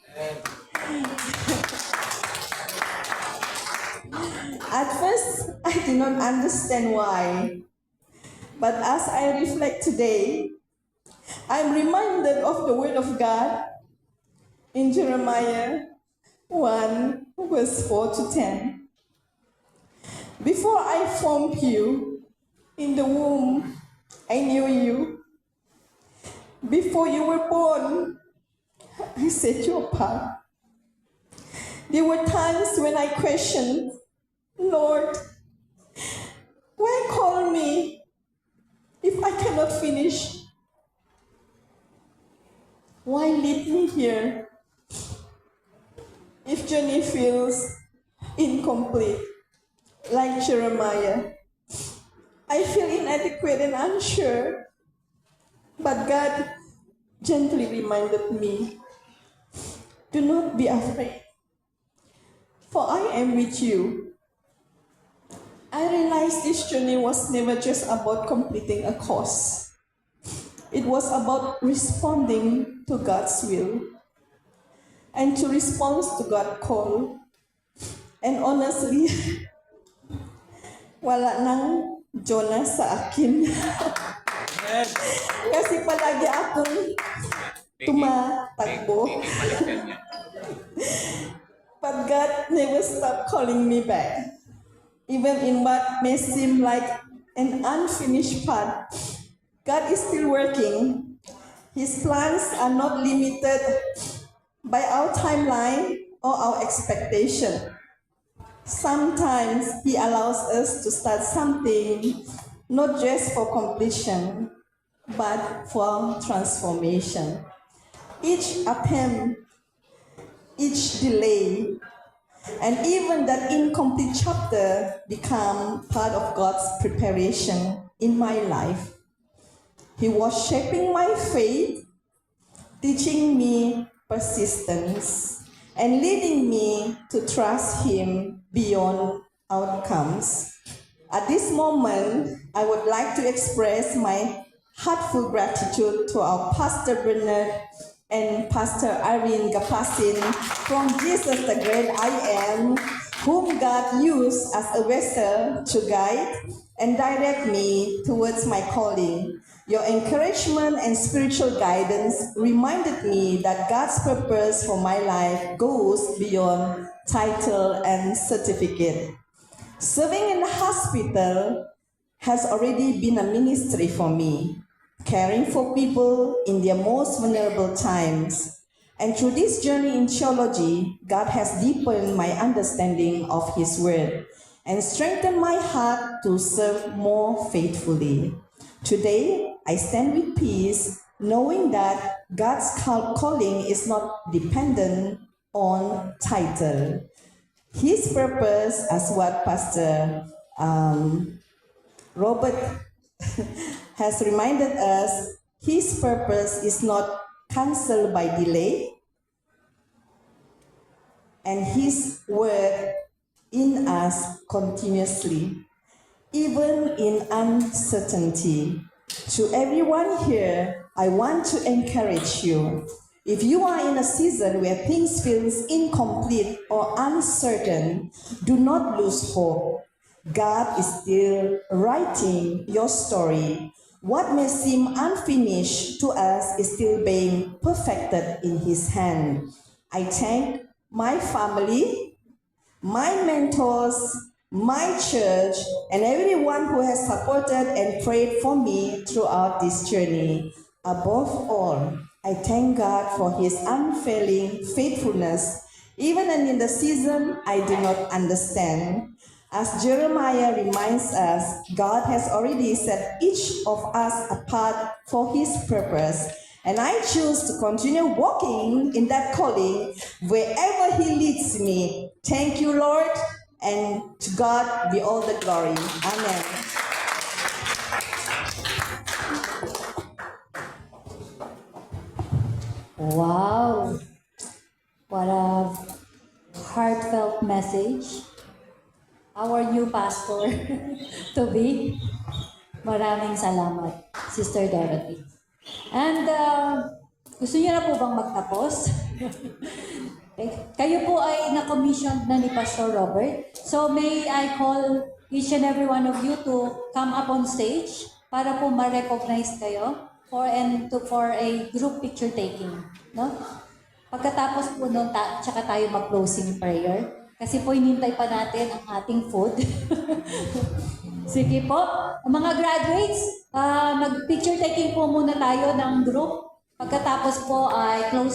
At first, I did not understand why. But as I reflect today, I'm reminded of the Word of God in Jeremiah 1, verse 4 to 10. Before I formed you in the womb, I knew you. Before you were born, I set you apart. There were times when I questioned, Lord, why call me if I cannot finish? Why lead me here if journey feels incomplete, like Jeremiah? I feel inadequate and unsure, but God gently reminded me, do not be afraid, for I am with you. I realized this journey was never just about completing a course. It was about responding to God's will and to respond to God's call. And honestly, wala nang Jonah sa akin. Kasi palagi akong tumatakbo. But God never stopped calling me back. Even in what may seem like an unfinished path, God is still working. His plans are not limited by our timeline or our expectation. Sometimes He allows us to start something not just for completion, but for transformation. Each attempt, each delay, and even that incomplete chapter become part of God's preparation in my life. He was shaping my faith, teaching me persistence, and leading me to trust Him beyond outcomes. At this moment, I would like to express my heartfelt gratitude to our Pastor Bernard and Pastor Irene Gapasin from Jesus the Great I Am, whom God used as a vessel to guide and direct me towards my calling. Your encouragement and spiritual guidance reminded me that God's purpose for my life goes beyond title and certificate. Serving in the hospital has already been a ministry for me, caring for people in their most vulnerable times. And through this journey in theology, God has deepened my understanding of His Word and strengthened my heart to serve more faithfully. Today, I stand with peace, knowing that God's calling is not dependent on title. His purpose, as what Pastor Robert has reminded us, His purpose is not cancelled by delay, and His word in us continuously, even in uncertainty. To everyone here, I want to encourage you. If you are in a season where things feel incomplete or uncertain, do not lose hope. God is still writing your story. What may seem unfinished to us is still being perfected in His hand. I thank my family, my mentors, my church, and everyone who has supported and prayed for me throughout this journey. Above all, I thank God for His unfailing faithfulness, even in the season I do not understand. As Jeremiah reminds us, God has already set each of us apart for His purpose. And I choose to continue walking in that calling wherever He leads me. Thank you, Lord, and to God be all the glory. Amen. Wow! What a heartfelt message. Our new pastor to be. Maraming salamat, Sister Dorothy. And gusto niyo na po bang magtapos? Kayo po ay na-commissioned na ni Pastor Robert. So may I call each and every one of you to come up on stage para po ma-recognize kayo for a group picture taking. No? Pagkatapos po nun, tsaka tayo mag-closing prayer. Kasi po hinintay pa natin ang ating food. Sige po. Mga graduates, mag-picture taking po muna tayo ng group. Pagkatapos po ay closing